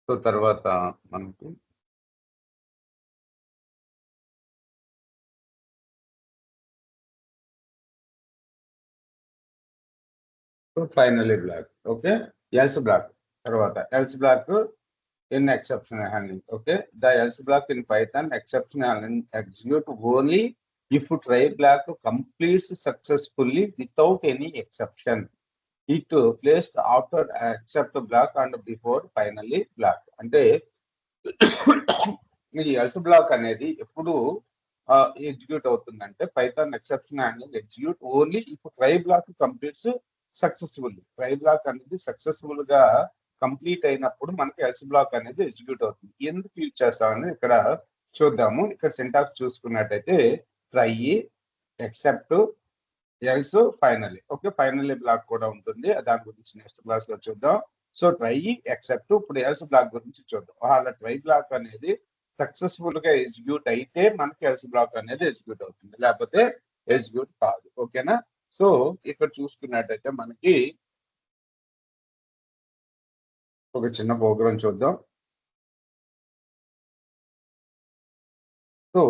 So తర్వాత మనకి so finally block. Okay, else block. తర్వాత else block in exception handling. Okay, the else block in Python exception handling execute only if try block completes successfully without any exception. It placed after except block and before finally block. అంటే ఈ else black అనేది ఎప్పుడు execute అవుతుందంటే Python exception handling execute only if try block completes successfully. Try block అనేది successful గా complete అయినప్పుడు మనకి else black అనేది ఎగ్జిక్యూట్ అవుతుంది. ఎందుకు యూజ్ చేస్తామని ఇక్కడ చూద్దాము. ఇక్కడ సింటాక్స్ చూసుకున్నట్టయితే try, except, else, finally. Okay, finally black కూడా ఉంటుంది, దాని గురించి నెక్స్ట్ క్లాస్ లో చూద్దాం. సో ట్రై, ఎక్సెప్ట్, ఇప్పుడు ఎల్స్ బ్లాక్ గురించి చూద్దాం. అలా ట్రై బ్లాక్ అనేది సక్సెస్ఫుల్ గా ఎగ్జిక్యూట్ అయితే మనకి ఎల్స్ బ్లాక్ అనేది ఎగ్జిక్యూట్ అవుతుంది, లేకపోతే ఎగ్జిక్యూట్ కాదు. ఓకేనా? సో ఇక్కడ చూసుకున్నట్టయితే మనకి ఒక చిన్న ప్రోగ్రామ్ చూద్దాం. సో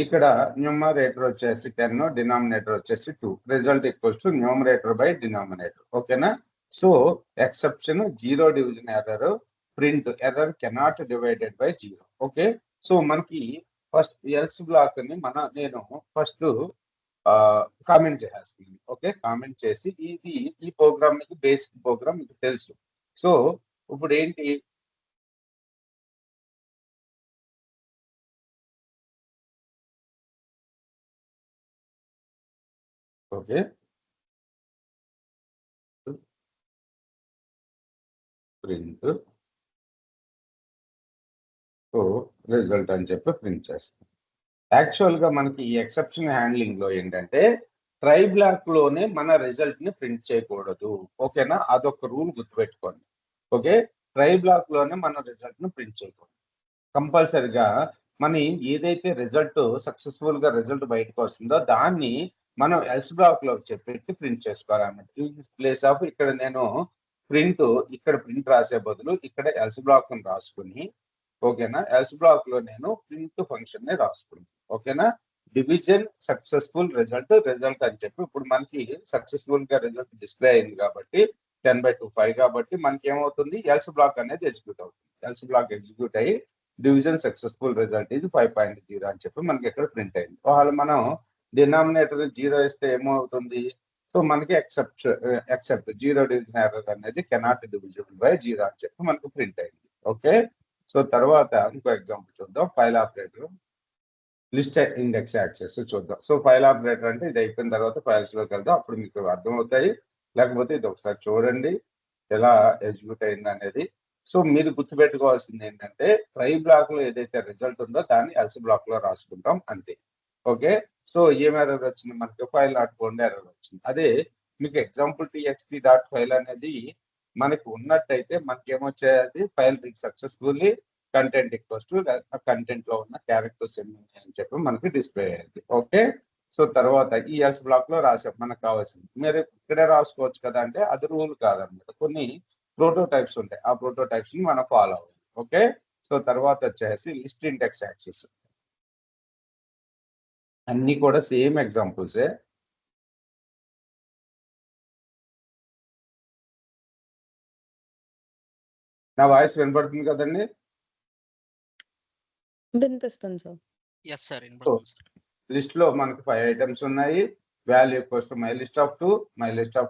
ఇక్కడ న్యూమరేటర్ వచ్చేసి 10, డినామినేటర్ వచ్చేసి 2. Result equals to numerator by denominator. ఓకేనా? So exception, zero division error, print error cannot divided by 0. Okay, so మనకి ఫస్ట్ ఎల్స్ బ్లాక్ ని నేను ఫస్ట్ కామెంట్ చేసేస్తున్నాను. ఓకే, కామెంట్ చేసి ఈ ప్రోగ్రామ్ మీకు బేసిక్ ప్రోగ్రామ్ మీకు తెలుసు. సో ఇప్పుడు ఏంటి, ఓకే ప్రింట్ సో రిజల్ట్ అని చెప్పి ప్రింట్ చేస్తాం. యాక్చువల్ గా మనకి ఈ ఎక్సెప్షన్ హ్యాండ్లింగ్ లో ఏంటంటే ట్రై బ్లాక్ లోనే మన రిజల్ట్ ని ప్రింట్ చేయకూడదు. ఓకేనా? అదొక రూల్ గుర్తుపెట్టుకోండి. ఓకే, ట్రై బ్లాక్ లోనే మన రిజల్ట్ ని ప్రింట్ చేయకూడదు. కంపల్సరిగా మన ఏదైతే రిజల్ట్ సక్సెస్ఫుల్ గా రిజల్ట్ బయటకు వస్తుందో దాన్ని మనం ఎల్స్ బ్లాక్ లో పెట్టి ప్రింట్ చేసుకోవాలన్నమాట. ఇన్ ప్లేస్ ఆఫ్ ఇక్కడ నేను ప్రింట్, ఇక్కడ ప్రింట్ రాసే బదులు ఇక్కడ ఎల్స్ బ్లాక్ రాసుకుని, ఓకేనా, ఎల్స్ బ్లాక్ లో నేను ప్రింట్ ఫంక్షన్ ని రాసుకున్నాను. ఓకేనా? డివిజన్ సక్సెస్ఫుల్ రిజల్ట్ అని చెప్పి ఇప్పుడు మనకి సక్సెస్ఫుల్ గా రిజల్ట్ డిస్ప్లే అయింది కాబట్టి 10/2 5 కాబట్టి మనకి ఏమవుతుంది, ఎల్స్ బ్లాక్ అనేది ఎగ్జిక్యూట్ అవుతుంది. ఎల్స్ బ్లాక్ ఎగ్జిక్యూట్ అయ్యి డివిజన్ సక్సెస్ఫుల్ రిజల్ట్ ఈజ్ 5.0 అని చెప్పి మనకి ఇక్కడ ప్రింట్ అయింది. ఒకవేళ మనం డినామినేటర్ 0 ఇస్తే ఏమవుతుంది, సో మనకి ఎక్సెప్ట్ జీరో డివిజన్ ఎర్రర్ అనేది కెనాట్ డివిజిబుల్ బై 0 అని చెప్పి మనకు ప్రింట్ అయింది. ఓకే, సో తర్వాత ఇంకో ఎగ్జాంపుల్ చూద్దాం. File operator list index access చూద్దాం. సో ఫైల్ ఆపరేటర్ అంటే ఇది అయిపోయిన తర్వాత ఫైల్స్ లోకి వెళ్దాం, అప్పుడు మీకు అర్థమవుతాయి. లేకపోతే ఇది ఒకసారి చూడండి ఎలా ఎగ్జిక్యూట్ అయింది అనేది. సో మీరు గుర్తుపెట్టుకోవాల్సింది ఏంటంటే ట్రై బ్లాక్ లో ఏదైతే రిజల్ట్ ఉందో దాన్ని ఎల్స్ బ్లాక్ లో రాసుకుంటాం అంతే. ఓకే, సో ఏం ఎర్రర్ వచ్చింది, మనకి ఫైల్ డాట్ ఫోన్ ఎర్రర్ వచ్చింది. అదే మీకు ఎగ్జాంపుల్ txt.ఫైల్ అనేది మనకి ఉన్నట్టయితే మనకి ఏమొచ్చేది, file successfully content equals to content లో ఉన్న క్యారెక్టర్స్ ఎన్ని అని చెప్పి మనకి డిస్ప్లే అయ్యింది. ఓకే, సో తర్వాత ఈ ఎల్స్ బ్లాక్ లో రాసాం మనకు కావాల్సింది. మీరు ఇక్కడే రాసుకోవచ్చు కదా అంటే అది రూల్ కాదన్నమాట. కొన్ని ప్రోటోటైప్స్ ఉంటాయి, ఆ ప్రోటోటైప్స్ ని మనం ఫాలో అవ్వాలి. ఓకే, సో తర్వాత వచ్చేసి లిస్ట్ ఇండెక్స్ యాక్సెస్, అన్ని కూడా సేమ్ ఎగ్జాంపుల్సే. నా వాయిస్ వినపడుతుంది కదండి? వినిపిస్తుంది సార్. ఎస్ సార్, వినపడుతుంది సార్. లిస్ట్ లో మనకి 5 ఐటమ్స్ ఉన్నాయి. Value equals to my list of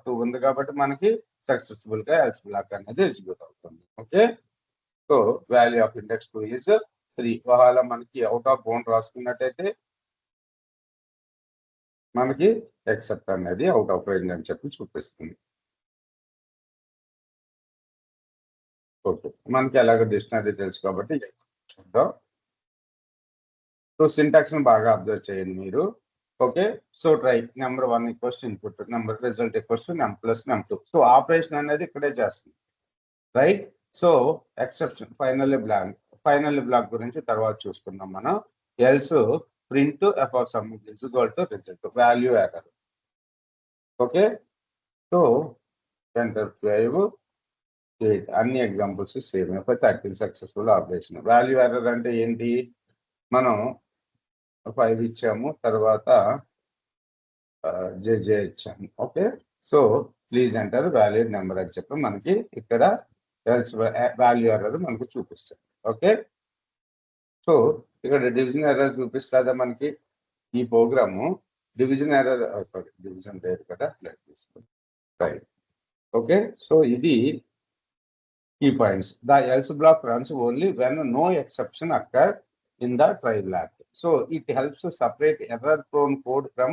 2 ఉంది కాబట్టి మనకి సక్సెస్ఫుల్ గా ఎల్స్ బ్లాక్ అనేది ఎగ్జిక్యూట్ అవుతుంది. Okay, so value of index 2 is 3. ఒకవేళ మనకి అవుట్ ఆఫ్ బౌండ్ రాసుకున్నట్టయితే మనకి ఎక్సెప్ట్ అనేది అవుట్ ఆఫ్ రేంజ్ అని చెప్పి చూపిస్తుంది. ఓకే, మనకి ఎలాగో డిక్షనరీ తెలుసు కాబట్టి చూద్దాం. సో సింటాక్స్ ని బాగా అబ్జర్వ్ చేయండి మీరు. Okay, so try number 1 equals input, number result equals to num plus num2. So operation అనేది ఇక్కడే చేస్తుంది, right? So exception final block గురించి తర్వాత చూసుకుందాం మనం. Else print F of sum is equal to result value error. Okay, so enter 5 అన్ని examples same. 13 successful operation. Value error అంటే ఏంటి? మనం 5 ఇచ్చాము, తర్వాత జే ఇచ్చాము. Okay, so please enter valid number అని చెప్పి మనకి ఇక్కడ వాల్యూ ఎర్రర్ మనకు చూపిస్తుంది. ఓకే, సో ఇక్కడ డివిజన్ ఎర్రర్ చూపిస్తుందా మనకి? ఈ program division error, sorry division లేదు కదా, రైట్. ఓకే, సో ఇది key points. The else block runs only when no exception occur in the try block. So it helps to separate error-prone code from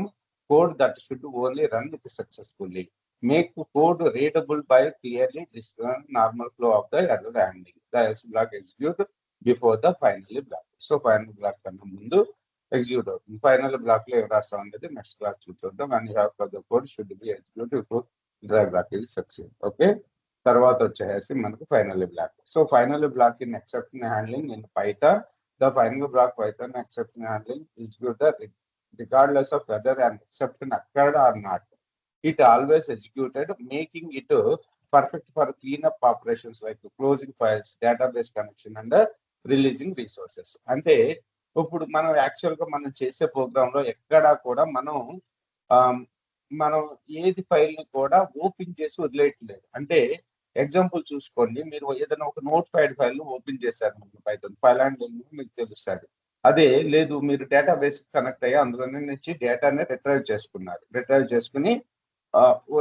code that should only run it successfully. Make code readable by clearly discern normal flow of the error handling. The else block execute before the final block. So final block కన్నా ముందు execute అవుతుంది. Final block లో ఏం రాస్తా ఉండేది next class చూద్దాం. And you have further code should be executed before try block is succeed. Okay. తర్వాత వచ్చేసి మనకు final block. So final block in exception handling in Python. The final block Python exception handling execute the regardless of whether and exception occurred or not. It always executed, making it perfect for cleanup operations like closing files, database connection and releasing resources. అంటే ఇప్పుడు మనం యాక్చువల్గా మనం చేసే programme లో ఎక్కడా కూడా మనం ఏది ఫైల్ ని కూడా ఓపెన్ చేసి వదిలేయట్లేదు. అంటే ఎగ్జాంపుల్ చూసుకోండి, మీరు ఏదైనా ఒక నోట్ ప్యాడ్ ఫైల్ ఓపెన్ చేశారు పైథాన్ ఫైల్ హ్యాండ్లింగ్ మీకు తెలుస్తుంది. అదే లేదు, మీరు డేటాబేస్ కనెక్ట్ అయ్యి అందులో నుంచి డేటాని రిట్రైవ్ చేసుకున్నారు. రిట్రైవ్ చేసుకుని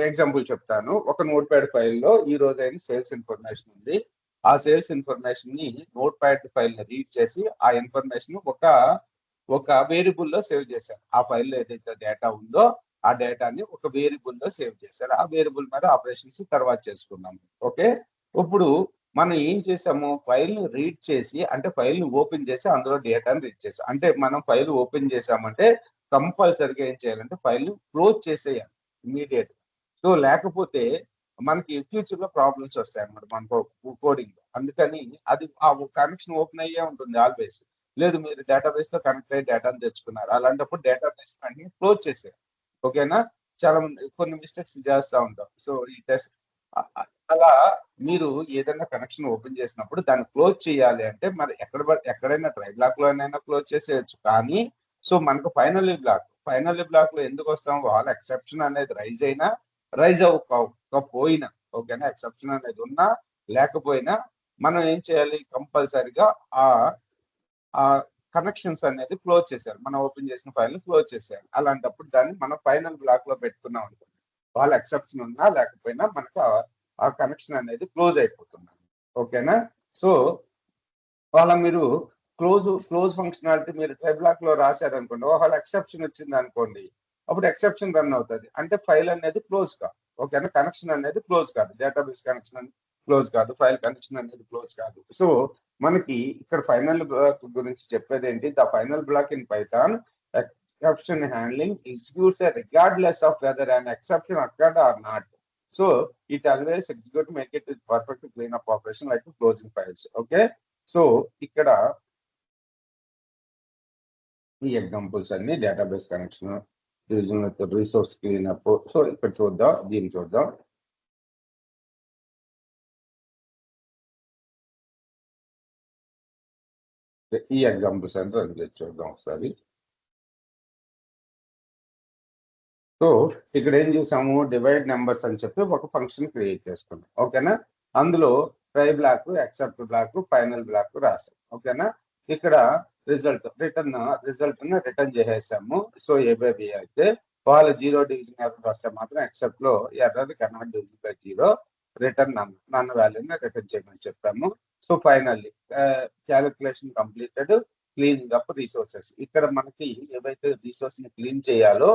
ఎగ్జాంపుల్ చెప్తాను. ఒక నోట్ ప్యాడ్ ఫైల్లో ఈ రోజు అయిన సేల్స్ ఇన్ఫర్మేషన్ ఉంది. ఆ సేల్స్ ఇన్ఫర్మేషన్ ని నోట్ ప్యాడ్ ఫైల్ ని రీడ్ చేసి ఆ ఇన్ఫర్మేషన్ ఒక వేరియబుల్ లో సేవ్ చేశారు. ఆ ఫైల్లో ఏదైతే డేటా ఉందో ఆ డేటాని ఒక వేరియబుల్ లో సేవ్ చేశారు. ఆ వేరియబుల్ మీద ఆపరేషన్స్ తర్వాత చేసుకున్నాము. ఓకే, ఇప్పుడు మనం ఏం చేసాము, ఫైల్ ని రీడ్ చేసి, అంటే ఫైల్ ని ఓపెన్ చేసి అందులో డేటాని రీడ్ చేసాం. అంటే మనం ఫైల్ ఓపెన్ చేసామంటే కంపల్సరిగా ఏం చేయాలంటే ఫైల్ ని క్లోజ్ చేసేయాలి ఇమీడియట్. సో లేకపోతే మనకి ఫ్యూచర్ లో ప్రాబ్లమ్స్ వస్తాయి అన్నమాట మన కోడింగ్. అందుకని అది ఆ కనెక్షన్ ఓపెన్ అయ్యే ఉంటుంది ఆల్వేస్. లేదు, మీరు డేటాబేస్ తో కనెక్ట్ అయ్యి డేటాను తెచ్చుకున్నారు, అలాంటప్పుడు డేటాబేస్ అన్ని క్లోజ్ చేసేయాలి. ఓకేనా, చాలా కొన్ని మిస్టేక్స్ చేస్తూ ఉంటాం. సో ఈ టెస్ట్ అలా మీరు ఏదైనా కనెక్షన్ ఓపెన్ చేసినప్పుడు దాన్ని క్లోజ్ చేయాలి అంటే మరి ఎక్కడైనా ట్రై బ్లాక్ లోనైనా క్లోజ్ చేసేయచ్చు. కానీ సో మనకు ఫైనల్ బ్లాక్ లో ఎందుకు వస్తాం, వాళ్ళ ఎక్సెప్షన్ అనేది రైజ్ అవ్వకపోయినా, ఓకేనా, ఎక్సెప్షన్ అనేది ఉన్నా లేకపోయినా మనం ఏం చేయాలి, కంపల్సరిగా ఆ కనెక్షన్స్ అనేది క్లోజ్ చేశారు. మనం ఓపెన్ చేసిన ఫైల్ క్లోజ్ చేశారు. అలాంటప్పుడు దాన్ని మనం ఫైనల్ బ్లాక్ లో పెట్టుకున్నాం అనుకోండి, వాళ్ళ ఎక్సెప్షన్ ఉన్నా లేకపోయినా మనకు ఆ కనెక్షన్ అనేది క్లోజ్ అయిపోతుంది. ఓకేనా, సో వాళ్ళ మీరు క్లోజ్ ఫంక్షనాలిటీ మీరు ట్రై బ్లాక్ లో రాశారు అనుకోండి, వాళ్ళ ఎక్సెప్షన్ వచ్చింది అనుకోండి, అప్పుడు ఎక్సెప్షన్ రన్ అవుతుంది. అంటే ఫైల్ అనేది క్లోజ్ కాదు. ఓకేనా, కనెక్షన్ అనేది క్లోజ్ కాదు, డేటాబేస్ కనెక్షన్ క్లోజ్ కాదు, ఫైల్ కనెక్షన్ అనేది క్లోజ్ కాదు. సో మనకి ఇక్కడ ఫైనల్ బ్లాక్ గురించి చెప్పేది ఏంటి, the final block in Python exception handling executes regardless of whether and exception occurred or not. So it always execute, make it perfect clean up operation like closing files. Okay, so ఇక్కడ ఈ examples అన్ని database connection, resource cleanup. So ఇక్కడ చూద్దాం, దీన్ని చూద్దాం. ఈ examples అంటే చూద్దాం ఒకసారి. సో ఇక్కడ ఏం చూసాము, డివైడ్ నెంబర్స్ అని చెప్పి ఒక ఫంక్షన్ క్రియేట్ చేసుకున్నాం. ఓకేనా, అందులో try block, except block, final block రాసాం. ఓకేనా, ఇక్కడ రిజల్ట్ రిటర్న్ చేసేసాము. సో ఏబైబి అయితే వాళ్ళ 0 డివిజన్ ఎర్రర్ వస్తే మాత్రం ఎక్సెప్ట్ లో error cannot division by 0, return none వాల్యూని రిటర్న్ చేయమని చెప్పాము. So finally calculation completed, cleaning up resources. ఇక్కడ మనకి ఏవైతే రిసోర్స్ ని క్లీన్ చేయాలో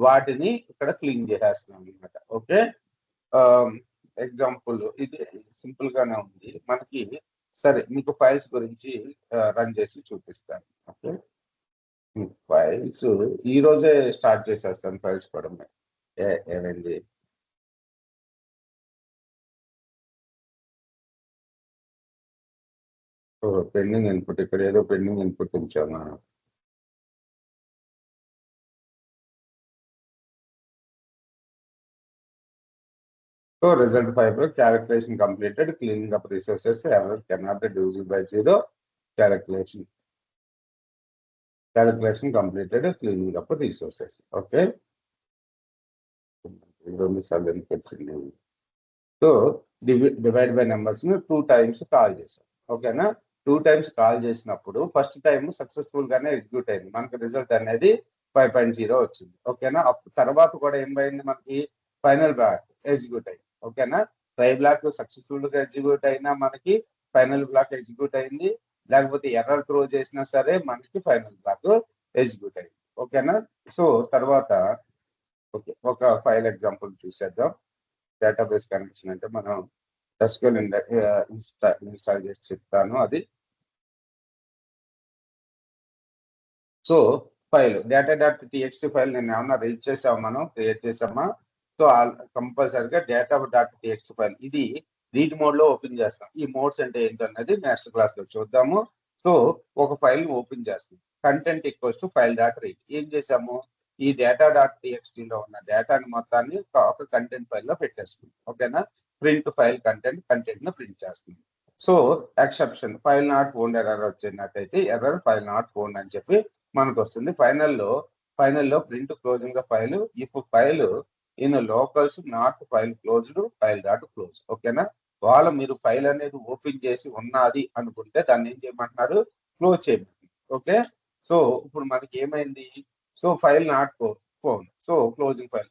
వాటిని ఇక్కడ క్లీన్ చేసేస్తున్నాం అనమాట. ఓకే, ఎగ్జాంపుల్ ఇది సింపుల్ గానే ఉంది మనకి. సరే, మీకు ఫైల్స్ గురించి రన్ చేసి చూపిస్తాను. ఓకే, ఫైల్స్ ఈ రోజే స్టార్ట్ చేసేస్తాను ఫైల్స్ కూడా. ఏమైంది, పెండింగ్ ఇన్పుట్, ఇక్కడ ఏదో పెండింగ్ ఇన్పుట్ ఉంచాను. So result 5, calculation completed, cleaning up resources, error cannot be divisible by 0, calculation completed, cleaning up resources. Okay. So divide by numbers ని 2 times కాల్ చేసాం. ఓకేనా? 2 times కాల్ చేసినప్పుడు first time successful గానే execute అయింది. మనకి result అనేది 5.0 వచ్చింది. ఓకేనా? అప్పుడు తర్వాత కూడా ఏం పోయింది మనకి ఫైనల్ బ్లాక్ ఎగ్జిక్యూట్ అయింది. ఓకేనా? ట్రై బ్లాక్ సక్సెస్ఫుల్ గా ఎగ్జిక్యూట్ అయినా మనకి ఫైనల్ బ్లాక్ ఎగ్జిక్యూట్ అయింది. లేకపోతే ఎర్రర్ త్రో చేసినా సరే మనకి ఫైనల్ బ్లాక్ ఎగ్జిక్యూట్ అయింది. ఓకేనా? సో తర్వాత ఓకే, ఒక ఫైల్ ఎగ్జాంపుల్ చూసేద్దాం. డేటాబేస్ కనెక్షన్ అంటే మనం SQL ఇన్స్టాల్ చేసి చెప్తాను అది. సో ఫైల్ data.txt ఫైల్ నేను ఏమన్నా రీడ్ చేసామా, మనం క్రియేట్ చేసామా? సో కంపల్సరిగా data.txt ఫైల్ ఇది రీడ్ మోడ్ లో ఓపెన్ చేస్తాం. ఈ మోడ్స్ అంటే ఏంటన్నది నెక్స్ట్ క్లాస్ లో చూద్దాము. సో ఒక ఫైల్ ఓపెన్ చేస్తాం. Content equals to file dot read. ఏం చేసాము? ఈ data.txt లో ఉన్న డేటాని మొత్తాన్ని ఒక కంటెంట్ ఫైల్ లో పెట్టేస్తుంది. ఓకేనా? ప్రింట్ ఫైల్ కంటెంట్ ను ప్రింట్ చేస్తుంది. So exception file not found error వచ్చినట్టయితే ఎర్రర్ ఫైల్ నాట్ ఫౌండ్ అని చెప్పి మనకు వస్తుంది. ఫైనల్లో print closing the file if file in locals not file closed file dot close. ఓకేనా? మీరు ఫైల్ అనేది ఓపెన్ చేసి ఉన్నది అనుకుంటే దాన్ని ఏం చేయమంటున్నారు? క్లోజ్ చేయమంటున్నారు. ఓకే. సో ఇప్పుడు మనకి ఏమైంది? So file not found, so closing file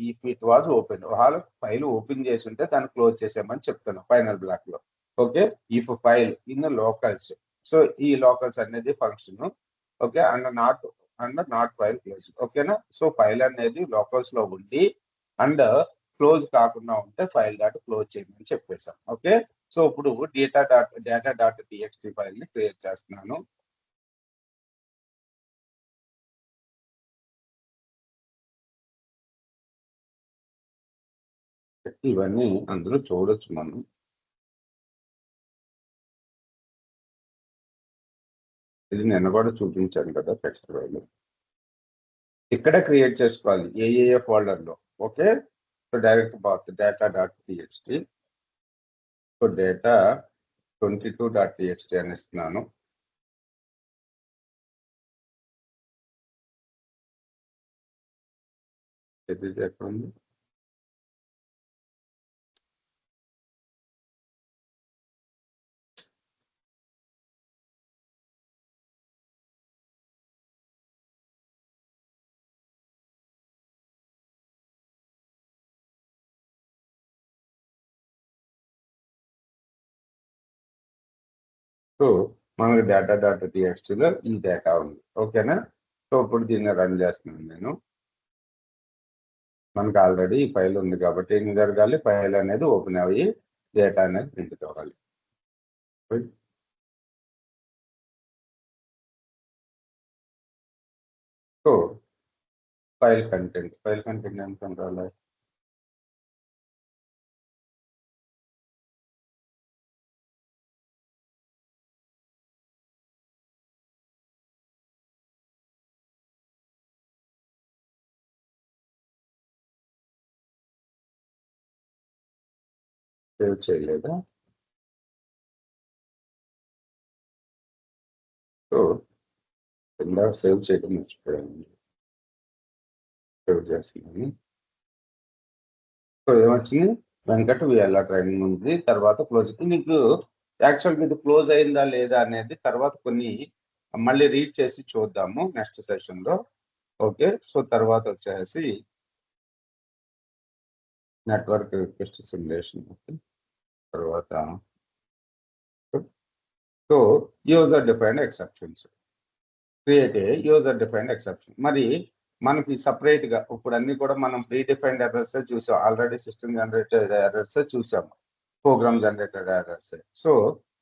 if it was open. వాళ్ళ ఫైల్ ఓపెన్ చేసి ఉంటే దాన్ని క్లోజ్ చేసామని చెప్తున్నాం ఫైనల్ బ్లాక్ లో. Okay. If file in locals, so ఈ లోకల్స్ అనేది function. Okay. And not file close. ఓకేనా? సో ఫైల్ అనేది లోకల్స్ లో ఉండి అండ్ క్లోజ్ కాకుండా ఉంటే ఫైల్ డాట్ క్లోజ్ చేయమని చెప్పేసాం. ఓకే. సో ఇప్పుడు data.txt ఫైల్ ని క్రియేట్ చేస్తున్నాను. ఇవన్నీ అందులో చూడొచ్చు మనం. ఇది నిన్న కూడా చూపించాను కదా టెక్స్ట్ ఫైల్. ఇక్కడ క్రియేట్ చేసుకోవాలి ఏ ఫోల్డర్ లో. Okay. So direct path data.txt. So data 22.txt అని ఇస్తున్నాను. ఇది ఎక్కడ ఉంది? సో మనకి data.txt లో ఈ డేటా ఉంది. ఓకేనా? సో ఇప్పుడు దీన్ని రన్ చేస్తున్నాను నేను. మనకు ఆల్రెడీ ఈ ఫైల్ ఉంది కాబట్టి ఏం జరగాలి? ఫైల్ అనేది ఓపెన్ అయ్యి డేటా అనేది ప్రింట్ కావాలి. సో ఫైల్ కంటెంట్ ఎంత ఉండాలి? సేవ్ చేయలేదా? సో ఇందాక సేవ్ చేయడం మర్చిపోయాను. సేవ్ చేస్తున్నాను. సో ఏమొచ్చింది? వెంకట్ విఎల్ఆర్ ట్రైనింగ్ ఉంది. తర్వాత క్లోజ్. నీకు యాక్చువల్గా ఇది క్లోజ్ అయిందా లేదా అనేది తర్వాత కొన్ని మళ్ళీ రీడ్ చేసి చూద్దాము నెక్స్ట్ సెషన్ లో. ఓకే. సో తర్వాత వచ్చేసి నెట్వర్క్ రిక్వెస్ట్ సిమ్యులేషన్. తర్వాత so user defined exceptions. Create a user defined exception. మరి మనకి సపరేట్ గా ఇప్పుడు అన్ని కూడా మనం ప్రీ డిఫైన్డ్ ఎర్రర్స్ చూసాం. ఆల్రెడీ సిస్టమ్ జనరేటెడ్ ఎర్రర్స్ చూసాము, ప్రోగ్రామ్ జనరేటెడ్ ఎర్రర్స్. సో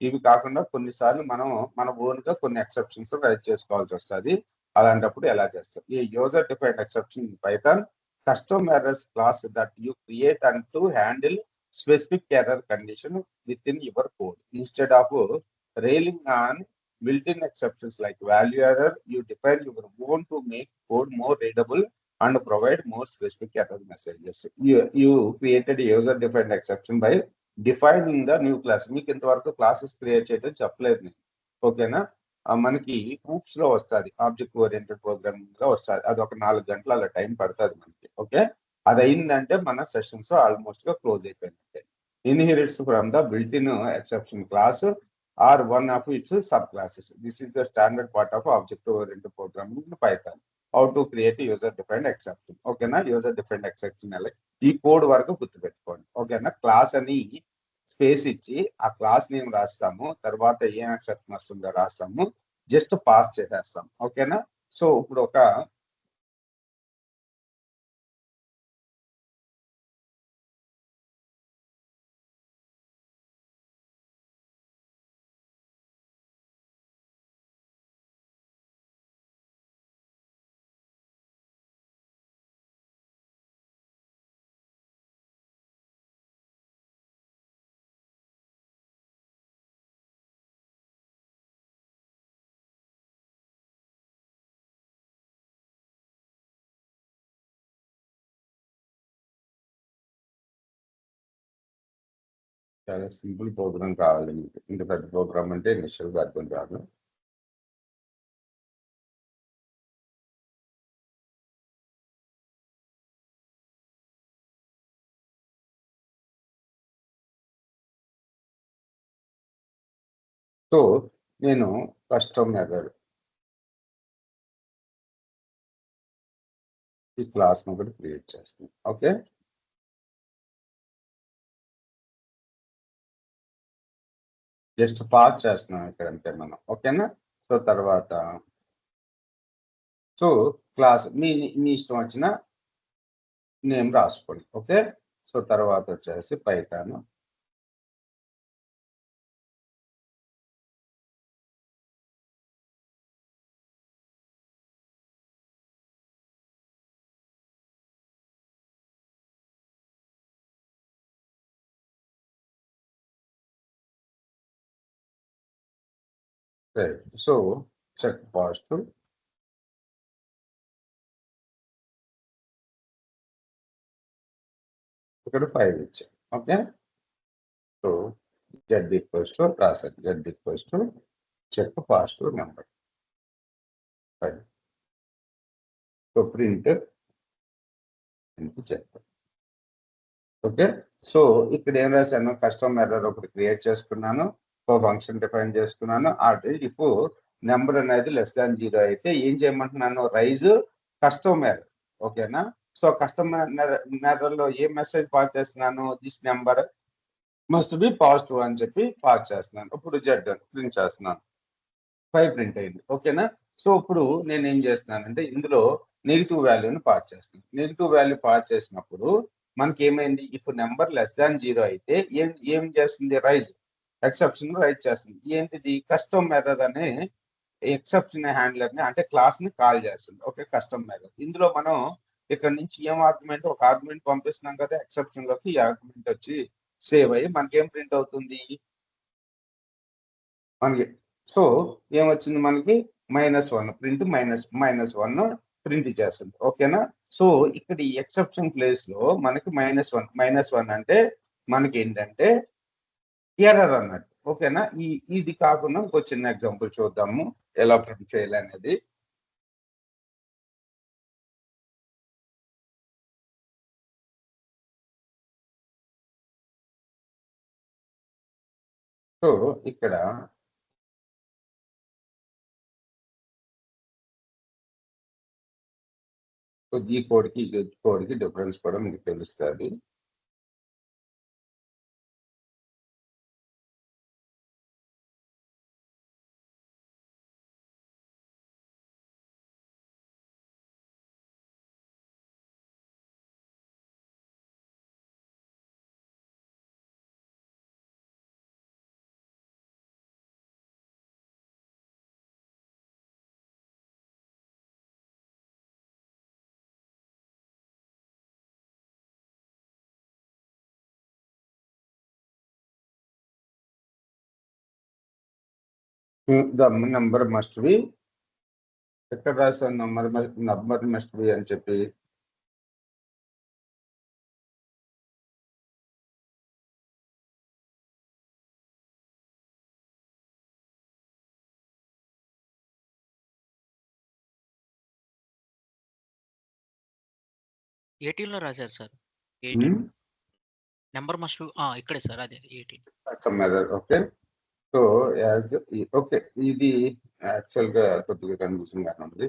ఇవి కాకుండా కొన్నిసార్లు మనం మన ఓన్ గా కొన్ని ఎక్సెప్షన్స్ రైట్ చేసుకోవాల్సి వస్తుంది. అలాంటప్పుడు ఎలా చేస్తాం? ఈ user defined exception in Python custom errors class that you create and to handle specific error condition within your code. Instead of railing on built-in exceptions like value error, you define your own to make code more readable and provide more specific error messages. You created a user-defined exception by defining the new class. మీకు ఇంతవరకు classes create చేయడం చెప్పలేదు నేను. ఓకేనా? మనకి hoops లో వస్తుంది, object oriented programming లో వస్తుంది. అది ఒక 4 గంటల అలా టైం పడుతుంది మనకి. ఓకే, అది అయిందంటే మన సెషన్స్ ఆల్మోస్ట్ గా క్లోజ్ అయిపోయినట్టే. Inherits from the built in exception class or one of its sub classes. This is the standard part of object oriented programming in Python. How to create user defined exception. ఓకేనా? User defined exception ఎలా, ఈ code వరకు గుర్తుపెట్టుకోండి. ఓకేనా? Class అని space ఇచ్చి ఆ class name రాస్తాము, తర్వాత ఏం ఎక్సెప్షన్ వస్తుందో రాస్తాము, జస్ట్ పాస్ చేసేస్తాం. ఓకేనా? సో ఇప్పుడు ఒక చాలా సింపుల్ ప్రోగ్రామ్ కావాలి మీకు. ఇంత పెద్ద ప్రోగ్రామ్ అంటే ఇనిషియల్ గా అర్థం కాదు. సో నేను కస్టమ్ ఎర్రర్ ఈ క్లాస్ ఒకటి క్రియేట్ చేస్తాను. ఓకే, జస్ట్ పాస్ చేస్తున్నాం ఇక్కడ అంతే మనం. ఓకేనా? సో తర్వాత సో క్లాస్ మీ ఇష్టం వచ్చిన నేమ్ రాసుకోండి. ఓకే, సో తర్వాత వచ్చేసి పైథాన్ సో చెక్ పాజిటివ్, ఇక్కడ 5 ఇచ్చాం. Okay, so Z equals to రాశారు, Z equals to check positive number 5. So print into check. Okay, so ఇక్కడ ఏం రాశాను, కస్టమ్ ఎర్రర్ ఒకటి క్రియేట్ చేసుకున్నాను, ఒక ఫంక్షన్ డిఫైన్ చేసుకున్నాను. ఇప్పుడు నెంబర్ అనేది లెస్ దాన్ 0 అయితే ఏం చేయమంటున్నాను, రైజ్ కస్టమ్ ఎర్రర్. ఓకేనా? సో కస్టమ్ ఎర్రర్ లో ఏ మెసేజ్ పాస్ చేస్తున్నాను, this number must be positive అని చెప్పి పాస్ చేస్తున్నాను. ఇప్పుడు జెడ్ ప్రింట్ చేస్తున్నాను, 5 ప్రింట్ అయింది. ఓకేనా? సో ఇప్పుడు నేను ఏం చేస్తున్నానంటే ఇందులో నెగిటివ్ వాల్యూని పాస్ చేస్తున్నాను. నెగిటివ్ వాల్యూ పాస్ చేసినప్పుడు మనకి ఏమైంది, ఇప్పుడు నెంబర్ లెస్ దాన్ 0 అయితే ఏం చేస్తుంది, రైజ్ ఎక్సెప్షన్ రైజ్ చేస్తుంది. ఏంటిది, కస్టమ్ ఎర్రర్ అనే ఎక్సెప్షన్ హ్యాండ్లర్ ని అంటే క్లాస్ ని కాల్ చేస్తుంది. Okay, custom error. ఇందులో మనం ఇక్కడ నుంచి ఏం ఆర్గ్యుమెంట్, ఒక ఆర్గ్యుమెంట్ పంపిస్తున్నాం కదా ఎక్సెప్షన్ లోకి, ఈ ఆర్గ్యుమెంట్ వచ్చి సేవ్ అయ్యి మనకి ఏం ప్రింట్ అవుతుంది మనకి. సో ఏమొచ్చింది మనకి, -1 ప్రింట్ -1 ప్రింట్ చేస్తుంది. ఓకేనా? సో ఇక్కడ ఈ ఎక్సెప్షన్ ప్లేస్ లో మనకి -1 అంటే మనకి ఏంటంటే ఎర్రర్ అన్నట్టు. ఓకేనా? ఇది కాకుండా ఇంకో చిన్న ఎగ్జాంపుల్ చూద్దాము ఎలా ప్రింట్ చేయాలి అనేది. సో ఇక్కడ ఈ కోడ్కి డిఫరెన్స్ కూడా మీకు తెలుస్తుంది. ద నెంబర్ మస్ట్ బి, ఎక్కడ రాసాను నంబర్ మస్ట్ బి అని చెప్పి, 18 లో రాశారు సార్. 18 హ్మ్. నంబర్ మస్ట్ ఇక్కడే సార్ అదే 18. Some other okay. So, okay. ఇది యాక్చువల్‌గా కొద్దిగా కన్‌ఫ్యూజింగ్‌గానే ఉంది.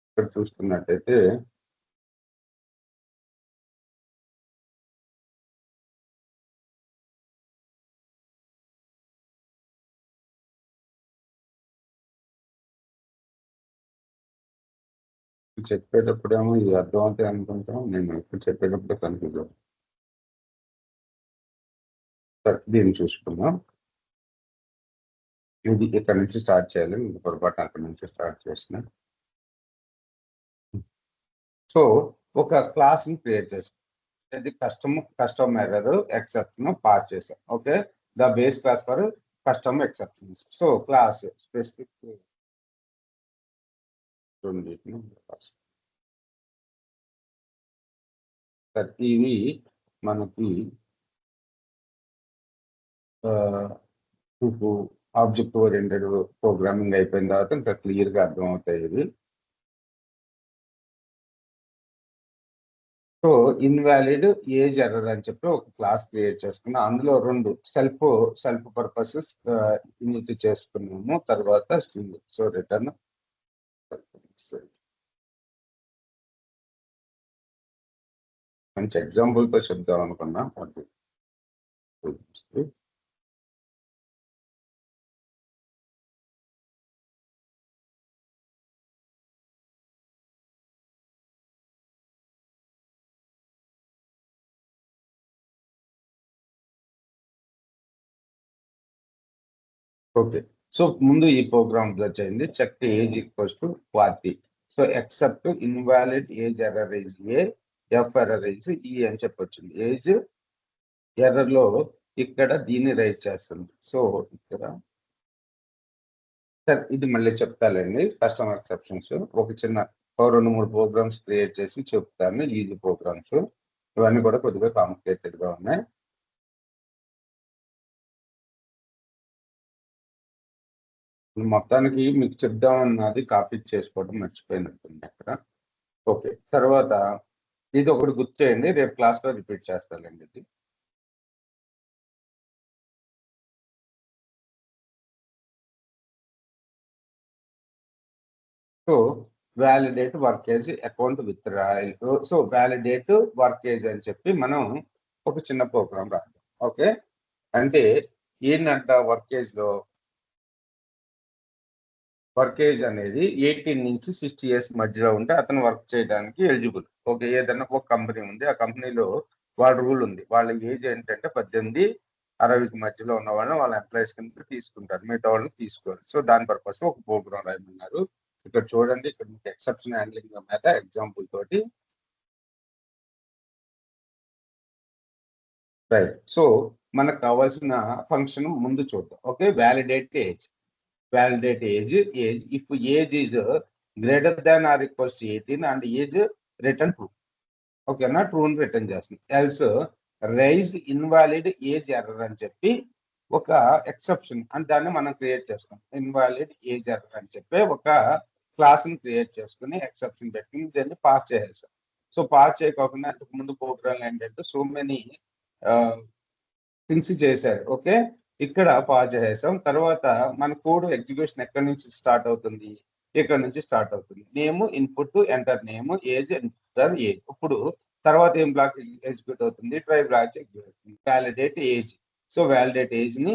ఇక్కడ చూస్తున్నట్టయితే చెప్పేటప్పుడేమో ఇది అర్థమవుతాయి అనుకుంటాం. నేను ఇప్పుడు చెప్పేటప్పుడే కన్‌ఫ్యూజ్ అవుతా. సరే దీన్ని చూసుకుందాం. ఇది ఇక్కడ నుంచి స్టార్ట్ చేయాలి. నేను పొరపాటున అక్కడి నుంచి స్టార్ట్ చేసిన. సో, ఒక క్లాస్‌ని క్రియేట్ చేసాం. ఇది కస్టమ్ ఎర్రర్ ఎక్సెప్ట్‌ను పాస్ చేసాం. Okay. The base class for custom exceptions. So, class specific రెండిటిని పాస్. సరే ఇవి మనకి మీకు ఆబ్జెక్ట్ ఓరియెంటెడ్ ప్రోగ్రామింగ్ అయిపోయిన తర్వాత ఇంకా క్లియర్‌గా అర్థమవుతాయి ఇవి. సో, ఇన్‌వాలిడ్ ఏజ్ ఎర్రర్ అని చెప్పి ఒక క్లాస్ క్రియేట్ చేసుకున్నాం. అందులో 2 సెల్ఫ్ పర్పసెస్ ఇనిట్ చేసుకున్నాము. తర్వాత స్ట్రింగ్. సో, రిటర్న్ మంచి ఎగ్జాంపుల్‌తో చెప్దాం అనుకున్నా. అది ఓకే. సో, ముందు ఈ ప్రోగ్రామ్‌లో చేయండి. Check age equals to 40. So, except invalid age error is a, F error is E అని చెప్పొచ్చింది. ఏజ్ ఎర్రర్‌లో ఇక్కడ దీన్ని రైట్ చేస్తుంది. సో, ఇక్కడ సరే ఇది మళ్ళీ చెప్తాలేండి. కస్టమ్ ఎక్సెప్షన్స్ ఒక చిన్న 2, 3 ప్రోగ్రామ్స్ క్రియేట్ చేసి చెప్తాను. Easy programs. ఇవన్నీ కూడా కొద్దిగా కాంప్లికేటెడ్‌గా ఉన్నాయి. మొత్తానికి మీకు చెప్దామన్నది కాపీ చేసుకోవడం మర్చిపోయినట్టుంది అక్కడ. ఓకే. తర్వాత ఇది ఒకటి గుర్తు చేయండి. రేపు క్లాస్‌లో రిపీట్ చేస్తాలేండి ఇది. సో, వాలిడేట్ వర్కేజ్ అకౌంట్ విత్‌డ్రాయల్. సో, వాలిడేట్ వర్కేజ్ అని చెప్పి మనం ఒక చిన్న ప్రోగ్రామ్ రాద్దాం. ఓకే. అంటే ఏందంట వర్కేజ్ అనేది 18 నుంచి 60 ఇయర్స్ మధ్యలో ఉంటే అతను వర్క్ చేయడానికి ఎలిజిబుల్. ఓకే. ఏదన్నా ఒక కంపెనీ ఉంది. ఆ కంపెనీలో వాళ్ళ రూల్ ఉంది. వాళ్ళ ఏజ్ ఏంటంటే 18, 60కి మధ్యలో ఉన్న వాళ్ళని వాళ్ళ ఎంప్లాయీస్ కింద తీసుకుంటారు. మిగతా వాళ్ళని తీసుకోరు. సో, దాని పర్పస్ ఒక ప్రోగ్రామ్ రాయమన్నారు. ఇక్కడ చూడండి. ఇక్కడ మీకు ఎక్సెప్షన్ హ్యాండ్లింగ్ మీద ఎగ్జాంపుల్ తోటి రైట్. సో, మనకు కావాల్సిన ఫంక్షన్ ముందు చూద్దాం. Okay. Validate age. If age is greater than or equals to 18 and age return true. ఓకేనా? ట్రూని రిటర్న్ చేస్తుంది. Else raise invalid age error అని చెప్పి ఒక ఎక్సెప్షన్ అని దాన్ని మనం క్రియేట్ చేసుకున్నాం. ఇన్వాలిడ్ ఏజ్ ఎర్రర్ అని చెప్పి ఒక క్లాస్‌ని క్రియేట్ చేసుకొని ఎక్సెప్షన్ పెట్టుకొని దీన్ని పాస్ చేసేసాం. సో, పాస్ చేయకోకుండా ఇంతకుముందు ప్రోగ్రామ్‌లో ఏంటంటే సో మెనీ థింగ్స్ చేశారు. ఓకే. ఇక్కడ పాజ్ చేసేసాం. తర్వాత మన కోడ్ ఎగ్జిక్యూషన్ ఎక్కడి నుంచి స్టార్ట్ అవుతుంది? ఇక్కడ నుంచి స్టార్ట్ అవుతుంది. Name input enter name, age enter age. ఇప్పుడు తర్వాత ఏం బ్లాక్ ఎగ్జిక్యూట్ అవుతుంది? ట్రై బ్లాక్ ఎగ్జిక్యూట్ అవుతుంది. Validate age. సో, వాలిడేట్ ఏజ్‌ని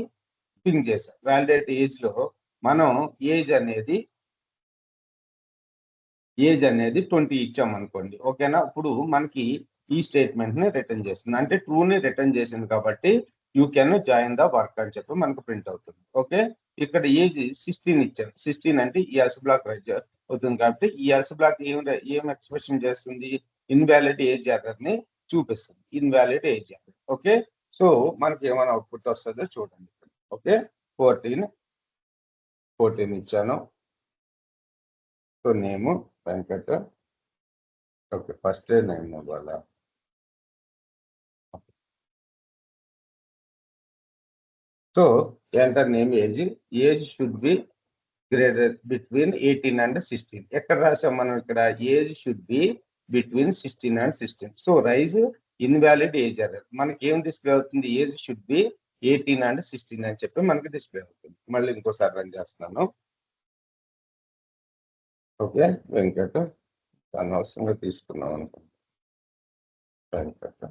పింగ్ చేసాం. వాలిడేట్ ఏజ్‌లో మనం ఏజ్ అనేది 20 ఇచ్చామనుకోండి. ఓకేనా? ఇప్పుడు మనకి ఈ స్టేట్మెంట్‌ని రిటర్న్ చేస్తుంది. అంటే ట్రూని రిటర్న్ చేసింది కాబట్టి you can join the work అని చెప్పి మనకు ప్రింట్ అవుతుంది. ఓకే. ఇక్కడ ఏజ్ 16 ఇచ్చాను. 16 అంటే ఈ ఎల్స్ బ్లాక్ రైజ్ అవుతుంది కాబట్టి ఈ ఎల్స్ బ్లాక్ ఏం ఎక్స్‌ప్రెషన్ చేస్తుంది? ఇన్‌వాలిడ్ ఏజ్ ఎర్రర్‌ని చూపిస్తుంది. Invalid age error. Okay. So, మనకి ఏమైనా అవుట్‌పుట్ వస్తదో చూడండి. ఓకే. 14 ఇచ్చాను. So, name Venkat. ఓకే. ఫస్టే నేమ్ ఇవ్వాలా? So, enter name age. Age should be greater between 18 and 16. ఎక్కడ రాసాం మనం ఇక్కడ? Age should be between 16 and 16. So rise invalid age error. మనకి ఏం డిస్ప్లే అవుతుంది? ఏజ్ షుడ్ బి 18 and 16 అని చెప్పి మనకి డిస్ప్లే అవుతుంది. మళ్ళీ ఇంకోసారి రన్ చేస్తున్నాను. ఓకే వెంకట అనవసరంగా తీసుకున్నాం అనుకుంటా. వెంకట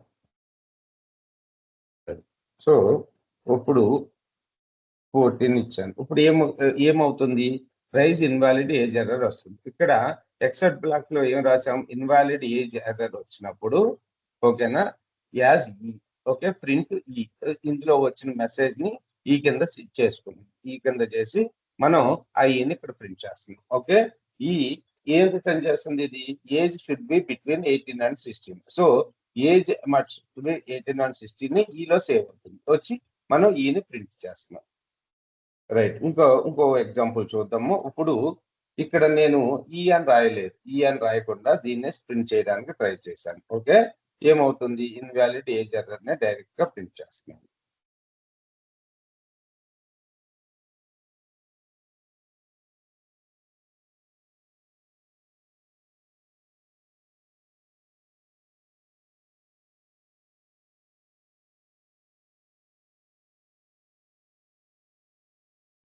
సో ఇప్పుడు 14 ఇచ్చాను. ఇప్పుడు ఏమవుతుంది? రైజ్ ఇన్వాలిడ్ ఏజ్ ఎర్రర్ వస్తుంది. ఇక్కడ ఎక్సెప్ట్ బ్లాక్ లో ఏం రాసాం? ఇన్వాలిడ్ ఏజ్ ఎర్రర్ వచ్చినప్పుడు ఓకేనా యాజ్ ఈ ఓకే ప్రింట్ ఈ ఇందులో వచ్చిన మెసేజ్ ని ఈ కింద చేసుకున్నాం. ఈ కింద చేసి మనం ఐని ఇక్కడ ప్రింట్ చేస్తున్నాం. ఓకే ఈ ఏం రిటర్న్ చేస్తుంది? ఇది age should be between 18 and 16. So age must be 18 and 16 ని ఈలో సేవ్ అవుతుంది. వచ్చి మనం ఈని ప్రింట్ చేస్తున్నాం. రైట్ ఇంకో ఎగ్జాంపుల్ చూద్దాము. ఇప్పుడు ఇక్కడ నేను ఈ అని రాయలేదు. ఈ అని రాయకుండా దీన్నే ప్రింట్ చేయడానికి ట్రై చేశాను. ఓకే ఏమవుతుంది? ఇన్వాలిడ్ ఏజ్ ఎర్రర్ నే డైరెక్ట్ గా ప్రింట్ చేస్తున్నాను.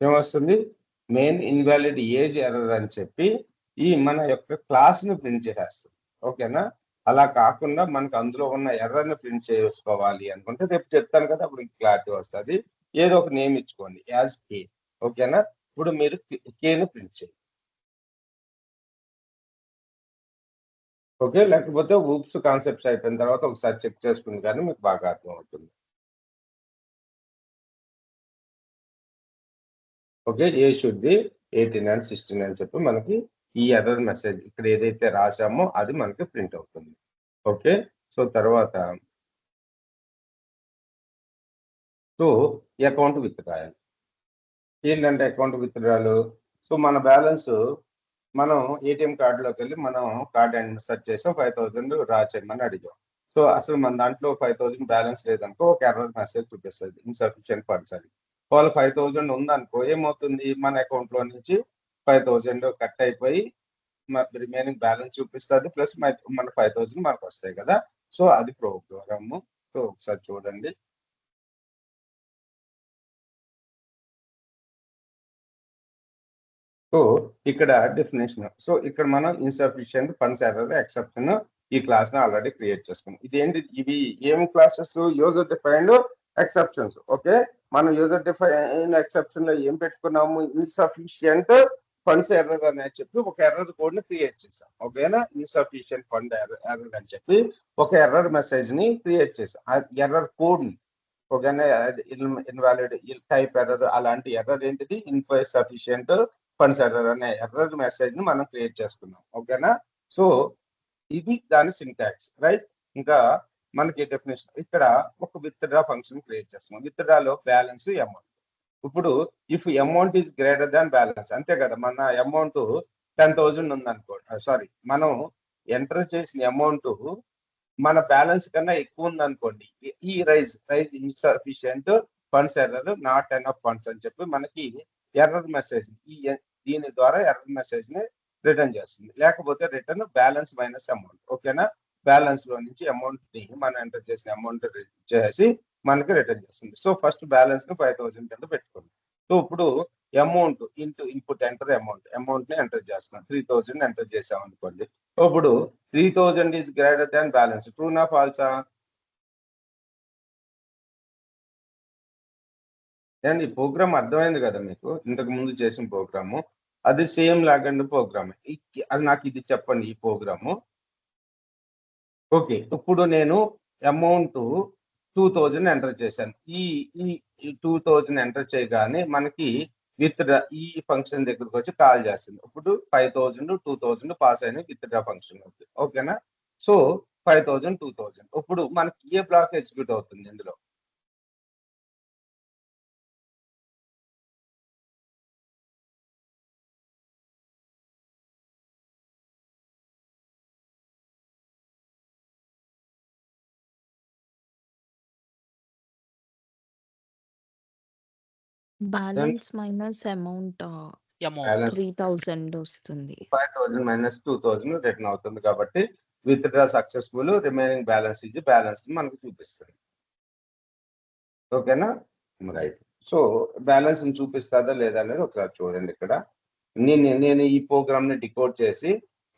ఏమొస్తుంది? మెయిన్ ఇన్వాలిడ్ ఏజ్ ఎర్రర్ అని చెప్పి ఈ మన యొక్క క్లాస్ ని ప్రింట్ చేసేస్తుంది. ఓకేనా అలా కాకుండా మనకు అందులో ఉన్న ఎర్రర్ ని ప్రింట్ చేసుకోవాలి అనుకుంటే రేపు చెప్తాను కదా, అప్పుడు క్లారిటీ వస్తుంది. ఏదో ఒక నేమ్ ఇచ్చుకోండి యాజ్ కే. ఓకేనా ఇప్పుడు మీరు కేని ప్రింట్ చేయండి. ఓకే లేకపోతే ఊప్స్ కాన్సెప్ట్స్ అయిపోయిన తర్వాత ఒకసారి చెక్ చేసుకుని కానీ మీకు బాగా అర్థం అవుతుంది. Okay A should be 18 and 16 అని చెప్పి మనకి ఈ ఎర్రర్ మెసేజ్ ఇక్కడ ఏదైతే రాసామో అది మనకి ప్రింట్ అవుతుంది. ఓకే సో తర్వాత సో అకౌంట్ విత్ డ్రాయల్ ఏంటంటే అకౌంట్ విత్ డ్రాయల్ సో మన బ్యాలెన్స్ మనం ఏటీఎం కార్డులోకి వెళ్ళి మనం కార్డ్ సెర్చ్ చేసాం 5,000 డ్రా చేయమని అడిగాం. సో అసలు మన దాంట్లో 5,000 బ్యాలెన్స్ లేదనుకో ఒక ఎర్రర్ మెసేజ్ చూపిస్తుంది ఇన్సఫిషియెంట్ ఫండ్స్ అని. వాళ్ళు 5,000 ఉందనుకో ఏమవుతుంది? మన అకౌంట్ లో నుంచి 5,000 కట్ అయిపోయి రిమైనింగ్ బ్యాలెన్స్ చూపిస్తుంది ప్లస్ మన 5,000 మనకు వస్తాయి కదా. సో అది ప్రోగ్రాము. సో ఒకసారి చూడండి. సో ఇక్కడ డెఫినేషన్ సో ఇక్కడ మనం ఇన్సఫిషియెంట్ ఫండ్స్ ఎర్రర్ ఎక్సెప్షన్ ఈ క్లాస్ ని ఆల్రెడీ క్రియేట్ చేసుకున్నాం. ఇదేంటి? ఇవి ఏం classes? User defined exceptions. Okay మనం యూజర్ డిఫైన్ ఎక్సెప్షన్ లో ఏం పెట్టుకున్నాము? ఇన్సఫిషియెంట్ ఫండ్స్ ఎర్రర్ అని చెప్పి ఒక ఎర్రర్ కోడ్ ని క్రియేట్ చేసాం. ఓకేనా ఇన్సఫిషియెంట్ ఫండ్ ఎర్రర్ అని చెప్పి ఒక ఎర్రర్ మెసేజ్ ని క్రియేట్ చేసాం. ఎర్రర్ కోడ్ ని ఓకేనా ఇన్వాలిడ్ టైప్ ఎర్రర్ అలాంటి ఎర్రర్ ఏంటిది? ఇన్సఫిషియెంట్ ఫండ్స్ ఎర్రర్ అనే ఎర్రర్ మెసేజ్ ని మనం క్రియేట్ చేసుకున్నాం. ఓకేనా సో ఇది దాని సింటాక్స్ రైట్. ఇంకా మనకి డెఫినేషన్ ఇక్కడ ఒక విత్డ్రా ఫంక్షన్ క్రియేట్ చేస్తున్నాం. విత్డ్రాలో బ్యాలెన్స్ అమౌంట్. ఇప్పుడు if amount is greater than balance అంతే కదా. మన అమౌంట్ 10,000 ఉందనుకోండి, సారీ మనం ఎంటర్ చేసిన అమౌంట్ మన బ్యాలెన్స్ కన్నా ఎక్కువ ఉందనుకోండి, ఈ raise insufficient funds error not enough funds అని చెప్పి మనకి ఎర్రర్ మెసేజ్ దీని ద్వారా ఎర్రర్ మెసేజ్ ని రిటర్న్ చేస్తుంది. లేకపోతే రిటర్న్ బ్యాలెన్స్ మైనస్ అమౌంట్. ఓకేనా బ్యాలెన్స్ లో నుంచి అమౌంట్ ని మనం ఎంటర్ చేసిన అమౌంట్ చేసి మనకి రిటర్న్ చేస్తుంది. సో ఫస్ట్ బ్యాలెన్స్ ని 5,000 కింద పెట్టుకోండి. సో ఇప్పుడు amount into input enter amount ని ఎంటర్ చేస్తున్నాం. 3,000 ఎంటర్ చేసాం అనుకోండి. ఇప్పుడు 3,000 ఈస్ గ్రేటర్ దాన్ బ్యాలెన్స్. ట్రూనా ఫాల్సా? అండ్ ఈ ప్రోగ్రామ్ అర్థమైంది కదా మీకు? ఇంతకు ముందు చేసిన ప్రోగ్రాము అది సేమ్ లాగండి ప్రోగ్రామ్. అది నాకు ఇది చెప్పండి ఈ ప్రోగ్రాము. ఓకే ఇప్పుడు నేను అమౌంట్ 2,000 ఎంటర్ చేశాను. ఈ 2,000 ఎంటర్ చేయగానే మనకి విత్డ్రా ఈ ఫంక్షన్ దగ్గరకు వచ్చి కాల్ చేస్తుంది. ఇప్పుడు 5,000 2,000 పాస్ అయిన విత్డ్రా ఫంక్షన్ ఓకేనా. సో 5,000 2,000 ఇప్పుడు మనకి ఏ బ్లాక్ ఎగ్జిక్యూట్ అవుతుంది ఇందులో? బ్యాలెన్స్ మైనస్ అమౌంట్ అమౌంట్ 3,000 వస్తుంది. 5,000 మైనస్ 2,000 రిటర్న్ అవుతుంది కాబట్టి విత్డ్రా సక్సెస్ఫుల్, రిమైనింగ్ బ్యాలెన్స్ ఇది బ్యాలెన్స్ మనకు చూపిస్తుంది. ఓకేనా, రైట్. సో బ్యాలెన్స్ చూపిస్తుందా లేదా అనేది ఒకసారి చూడండి. ఇక్కడ నేను ఈ ప్రోగ్రామ్ ని డికోడ్ చేసి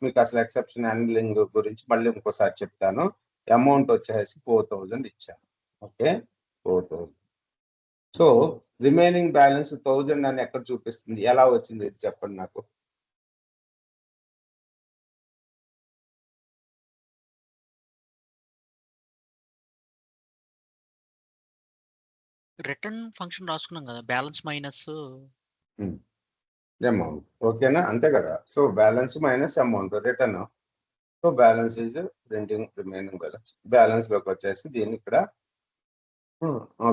మీకు అసలు ఎక్సెప్షన్ హ్యాండ్లింగ్ గురించి మళ్ళీ ఇంకోసారి చెప్తాను. అమౌంట్ వచ్చేసి 4000 ఇచ్చాను. ఓకే, 4000. సో రిమైనింగ్ బ్యాలెన్స్ 1000 అని ఎక్కడ చూపిస్తుంది, ఎలా వచ్చింది ఇది చెప్పండి నాకు. రిటర్న్ ఫంక్షన్ రాసుకున్నాం కదా, బ్యాలెన్స్ మైనస్ అమౌంట్. ఓకేనా, అంతే కదా. So balance minus amount return. So balance is printing remaining balance. Balance లోకి వచ్చేసి దీన్ని ఇక్కడ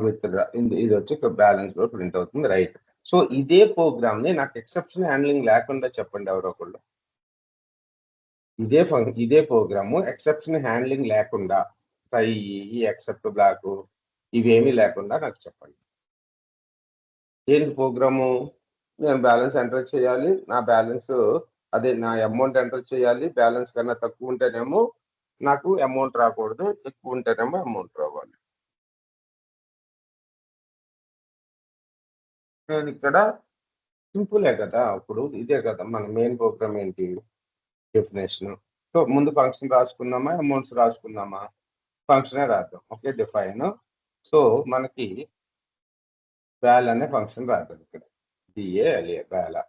విత్డ్రా ఇది వచ్చి బ్యాలెన్స్ లో ప్రింట్ అవుతుంది. రైట్. సో ఇదే ప్రోగ్రామ్ ని నాకు ఎక్సెప్షన్ హ్యాండ్లింగ్ లేకుండా చెప్పండి ఎవరో ఒకళ్ళు. ఇదే ప్రోగ్రాము ఎక్సెప్షన్ హ్యాండ్లింగ్ లేకుండా, ఈ ఎక్సెప్ట్ బ్లాక్ ఇవేమీ లేకుండా నాకు చెప్పండి. ఏంటి ప్రోగ్రాము? నేను బ్యాలెన్స్ ఎంటర్ చేయాలి, నా బ్యాలెన్స్ అదే నా అమౌంట్ ఎంటర్ చేయాలి. బ్యాలెన్స్ కన్నా తక్కువ ఉంటేనేమో నాకు అమౌంట్ రాకూడదు, ఎక్కువ ఉంటేనేమో అమౌంట్ రావాలి. నేను ఇక్కడ సింపులే కదా. ఇప్పుడు ఇదే కదా మన మెయిన్ ప్రోగ్రామ్. ఏంటి డెఫినేషన్? సో ముందు ఫంక్షన్ రాసుకుందామా, అమౌంట్స్ రాసుకుందామా? ఫంక్షనే రాద్దాం. Okay, define. సో మనకి వాల్ అనే ఫంక్షన్ రాద్దాం ఇక్కడ, DALA వాల్.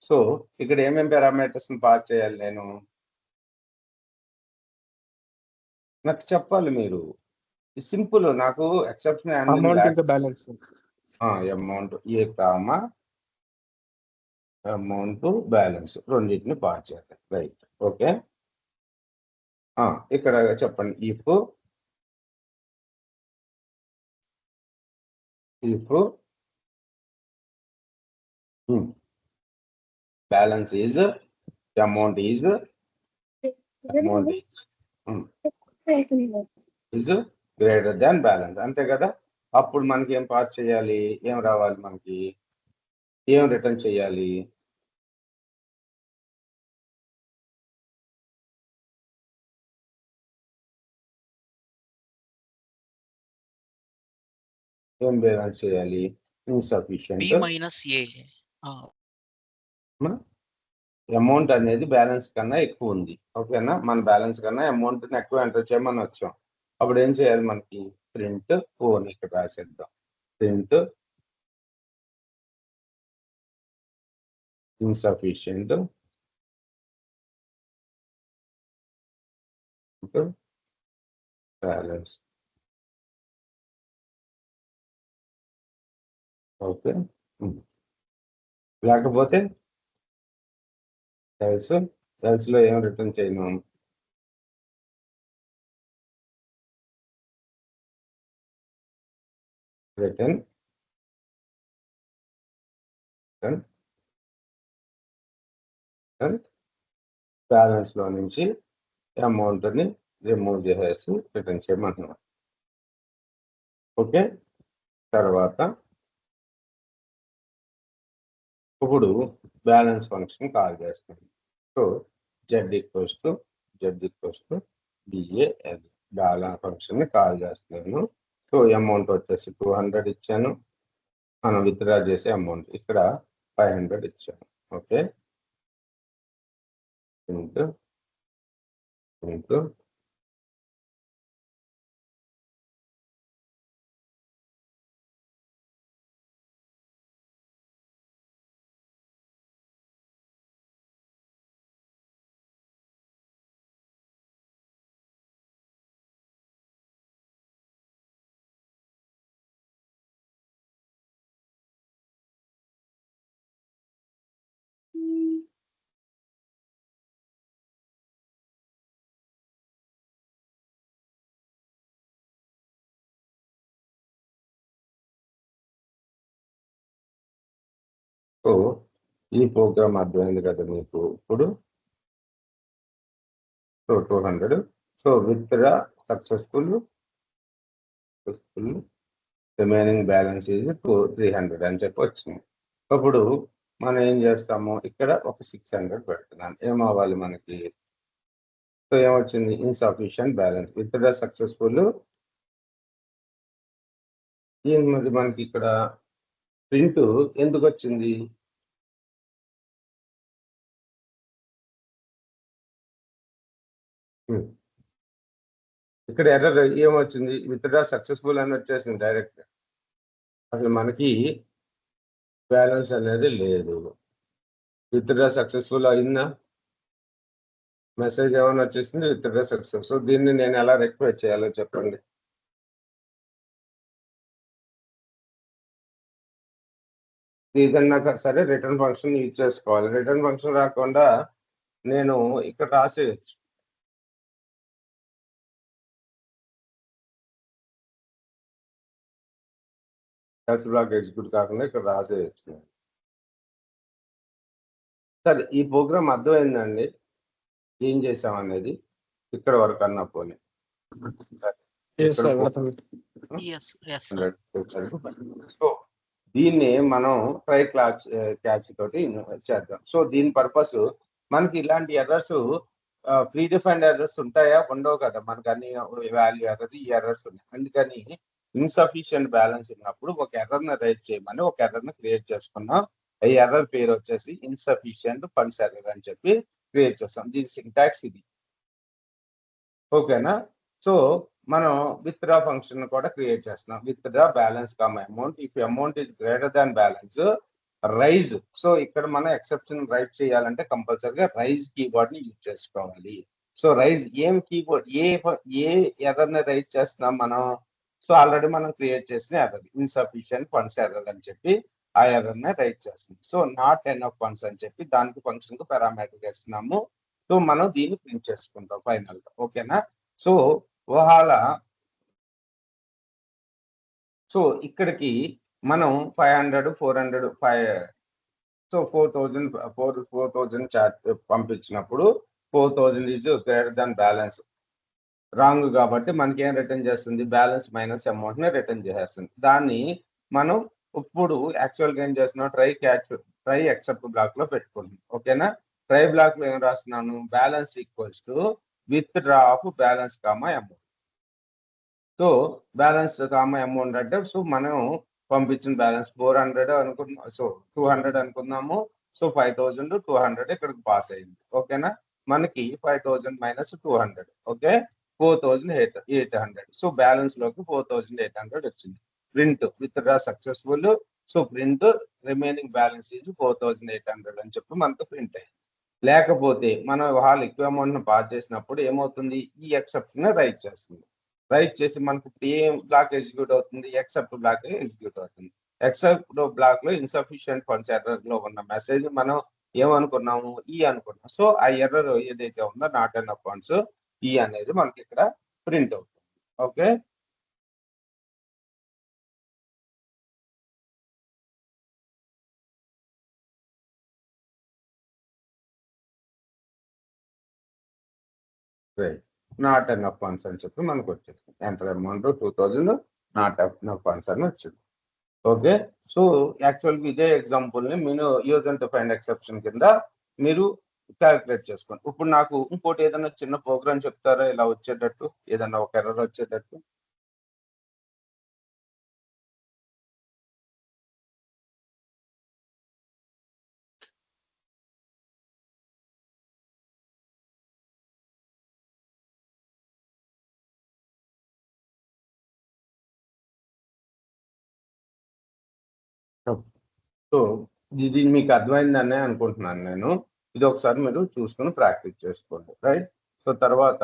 సో ఇక్కడ ఏమేమి పారామీటర్స్ పాస్ చేయాలి నేను? నాకు చెప్పాలి మీరు. సింపుల్. నాకు ఎక్సెప్షన్ బ్యాలెన్స్ అమౌంట్ ఏ కామా అమౌంట్ బ్యాలెన్స్ రెండింటిని పాస్ చేద్దాం. రైట్. ఓకే, ఇక్కడ చెప్పండి. If balance is amount is greater than balance, అంతే కదా. అప్పుడు మనకి ఏం పాస్ చేయాలి, ఏం రావాలి మనకి, ఏం రిటర్న్ చేయాలి? ఏం బ్యాలెన్స్ చేయాలి? ఇన్సఫిషియంట్. అమౌంట్ అనేది బ్యాలెన్స్ కన్నా ఎక్కువ ఉంది. ఓకేనా, మన బ్యాలెన్స్ కన్నా అమౌంట్ ఎక్కువ ఎంటర్ చేయమని వచ్చాం. అప్పుడు ఏం చేయాలి మనకి? ప్రింట్ ఫోన్ ఇక్కడ రాసేద్దాం. Print insufficient balance. ఓకే, లేకపోతే ఎల్స్ లో ఏం రిటర్న్ చేయను? రిటర్న్ బ్యాలెన్స్ లో నుంచి అమౌంట్ ని రిమూవ్ చేసేసి రిటర్న్ చేయమంటున్నాం. ఓకే, తర్వాత ఇప్పుడు బ్యాలెన్స్ ఫంక్షన్ కాల్ చేస్తాం. So z equals to BAL balance function ని కాల్ చేస్తున్నాను. సో అమౌంట్ వచ్చేసి 200 ఇచ్చాను. మనం విత్డ్రా చేసే అమౌంట్ ఇక్కడ 500 ఇచ్చాను. ఓకే, ఇంటూ సో ఈ ప్రోగ్రామ్ అర్థమైంది కదా మీకు ఇప్పుడు. So 200. So withdraw successful, remaining balance is 300 అని చెప్పి వచ్చింది. అప్పుడు మనం ఏం చేస్తాము, ఇక్కడ ఒక 600 పెడుతున్నాను. ఏమవ్వాలి మనకి? సో ఏమొచ్చింది? Insufficient balance. Withdraw successful. మరి మనకి ఇక్కడ ప్రింట్ ఎందుకొచ్చింది? ఇక్కడ ఎర్రర్ ఏమొచ్చింది? విత్‌డ్రా సక్సెస్‌ఫుల్ అని వచ్చేసింది డైరెక్ట్. అసలు మనకి బ్యాలెన్స్ అనేది లేదు. విత్‌డ్రా సక్సెస్‌ఫుల్ అయిందా? మెసేజ్ ఏమన్నా వచ్చేసింది విత్‌డ్రా సక్సెస్. సో దీన్ని నేను ఎలా రెక్టిఫై చేయాలో చెప్పండి. ఏదన్నా సరే రిటర్న్ ఫంక్షన్ యూజ్ చేసుకోవాలి. రిటర్న్ ఫంక్షన్ రాకుండా నేను ఇక్కడ రాసేయొచ్చు. ఎల్స్ బ్లాక్ ఎగ్జిక్యూట్ కాకుండా ఇక్కడ రాసేయొచ్చు. సరే ఈ ప్రోగ్రామ్ అర్థమైందండి? ఏం చేసామనేది? ఇక్కడ వరకు అన్నా పోనీ. యెస్. Yes sir. సో దీన్ని మనం ట్రై క్యాచ్ తోటి చేద్దాం. సో దీని పర్పస్ మనకి ఇలాంటి ఎర్రర్స్ ప్రీ డిఫైన్డ్ ఎర్రర్స్ ఉంటాయా? ఉండవు కదా! మనకు అన్ని వాల్యూ ఎర్రర్, ఈ ఎర్రర్స్ ఉన్నాయి. అందుకని ఇన్‌సఫిషియంట్ బ్యాలెన్స్ ఉన్నప్పుడు ఒక ఎర్రర్‌ని రైజ్ చేయమని ఒక ఎర్రర్‌ని క్రియేట్ చేసుకున్నాం. ఈ ఎర్రర్ పేరు వచ్చేసి ఇన్‌సఫిషియంట్ ఫండ్స్ ఎర్రర్ అని చెప్పి క్రియేట్ చేస్తాం. దీని సింటాక్స్ ఇది. ఓకేనా? సో మనం విత్‌డ్రా ఫంక్షన్ కూడా క్రియేట్ చేస్తున్నాం. Withdraw balance comma amount. If amount is greater than balance raise. So ఇక్కడ మనం ఎక్సెప్షన్ రైజ్ చేయాలంటే కంపల్సరీగా రైజ్ కీవర్డ్‌ని యూజ్ చేసుకోవాలి. సో రైజ్ ఏం కీవర్డ్ ఏ ఎర్రర్‌ని రైజ్ చేస్తున్నాం మనం? సో ఆల్రెడీ మనం క్రియేట్ చేసిన ఎర్రర్ ఇన్‌సఫిషియంట్ ఫండ్స్ ఎర్రర్ అని చెప్పి ఆ ఎర్రర్‌ని రైజ్ చేస్తున్నాం. సో నాట్ ఎనఫ్ ఫండ్స్ అని చెప్పి దానికి ఫంక్షన్‌కి పారామీటర్ ఇస్తున్నాము. సో మనం దీన్ని ప్రింట్ చేసుకుంటాం ఫైనల్‌గా. ఓకేనా? సో సో ఇక్కడికి మనం 500, 400, 4,000 చార్జ్ పంపించినప్పుడు 4,000 is greater than balance wrong కాబట్టి మనకి ఏం రిటర్న్ చేస్తుంది? బ్యాలెన్స్ మైనస్ అమౌంట్ ని రిటర్న్ చేసేస్తుంది. దాన్ని మనం ఇప్పుడు యాక్చువల్‌గా ఏం చేస్తున్నాం? ట్రై ఎక్సెప్ట్ బ్లాక్ లో పెట్టుకుంటున్నాం. ఓకేనా? ట్రై బ్లాక్ లో ఏం రాస్తున్నాను? Balance equals to withdraw of balance comma amount. So balance comma amount అంటే సో మనం పంపించిన బ్యాలెన్స్ 400 అనుకున్నాం. సో 200 అనుకుందాము. సో 5,200 ఇక్కడికి పాస్ అయింది. ఓకేనా? మనకి 5,000 మైనస్ 200 ఓకే 4,800. సో బ్యాలెన్స్ లోకి 4,800 వచ్చింది. Print withdraw successful. So print remaining balance is 4,800 అని చెప్పి మనకు ప్రింట్ అయింది. లేకపోతే మనం వాళ్ళు ఎక్కువ అమౌంట్ ను పాస్ చేసినప్పుడు ఏమవుతుంది? ఈ ఎక్సెప్షన్ రైట్ చేస్తుంది. రైట్ చేసి మనకు ఏ బ్లాక్ ఎగ్జిక్యూట్ అవుతుంది? ఎక్సెప్ట్ బ్లాక్ ఎగ్జిక్యూట్ అవుతుంది. ఎక్సెప్ట్ బ్లాక్ లో ఇన్‌సఫిషియంట్ ఫండ్స్ ఎర్రర్ లో ఉన్న మెసేజ్ మనం ఏమనుకున్నాము? ఈ అనుకున్నాం. సో ఆ ఎర్రర్ ఏదైతే ఉందో నాట్ ఎనఫ్ ఫండ్స్ ఈ అనేది మనకి ఇక్కడ ప్రింట్ అవుతుంది. Okay. Right. Not enough funds అని చెప్పి మనకు వచ్చేసింది. Enter amount 2,000 not enough funds అని వచ్చింది. ఓకే. సో యాక్చువల్‌గా ఇదే ఎగ్జాంపుల్‌ని మీరు యూజ్ అండ్ డిఫైన్డ్ ఎక్సెప్షన్ కింద మీరు కాలిక్యులేట్ చేసుకోండి. ఇప్పుడు నాకు ఇంకోటి ఏదైనా చిన్న ప్రోగ్రామ్ చెప్తారా ఇలా వచ్చేటట్టు? ఏదన్నా ఒక ఎర్రర్ వచ్చేటట్టు? సో ఇది మీకు అర్థమైందనే అనుకుంటున్నాను నేను. ఇది ఒకసారి మీరు చూసుకొని ప్రాక్టీస్ చేసుకోండి. రైట్. సో తర్వాత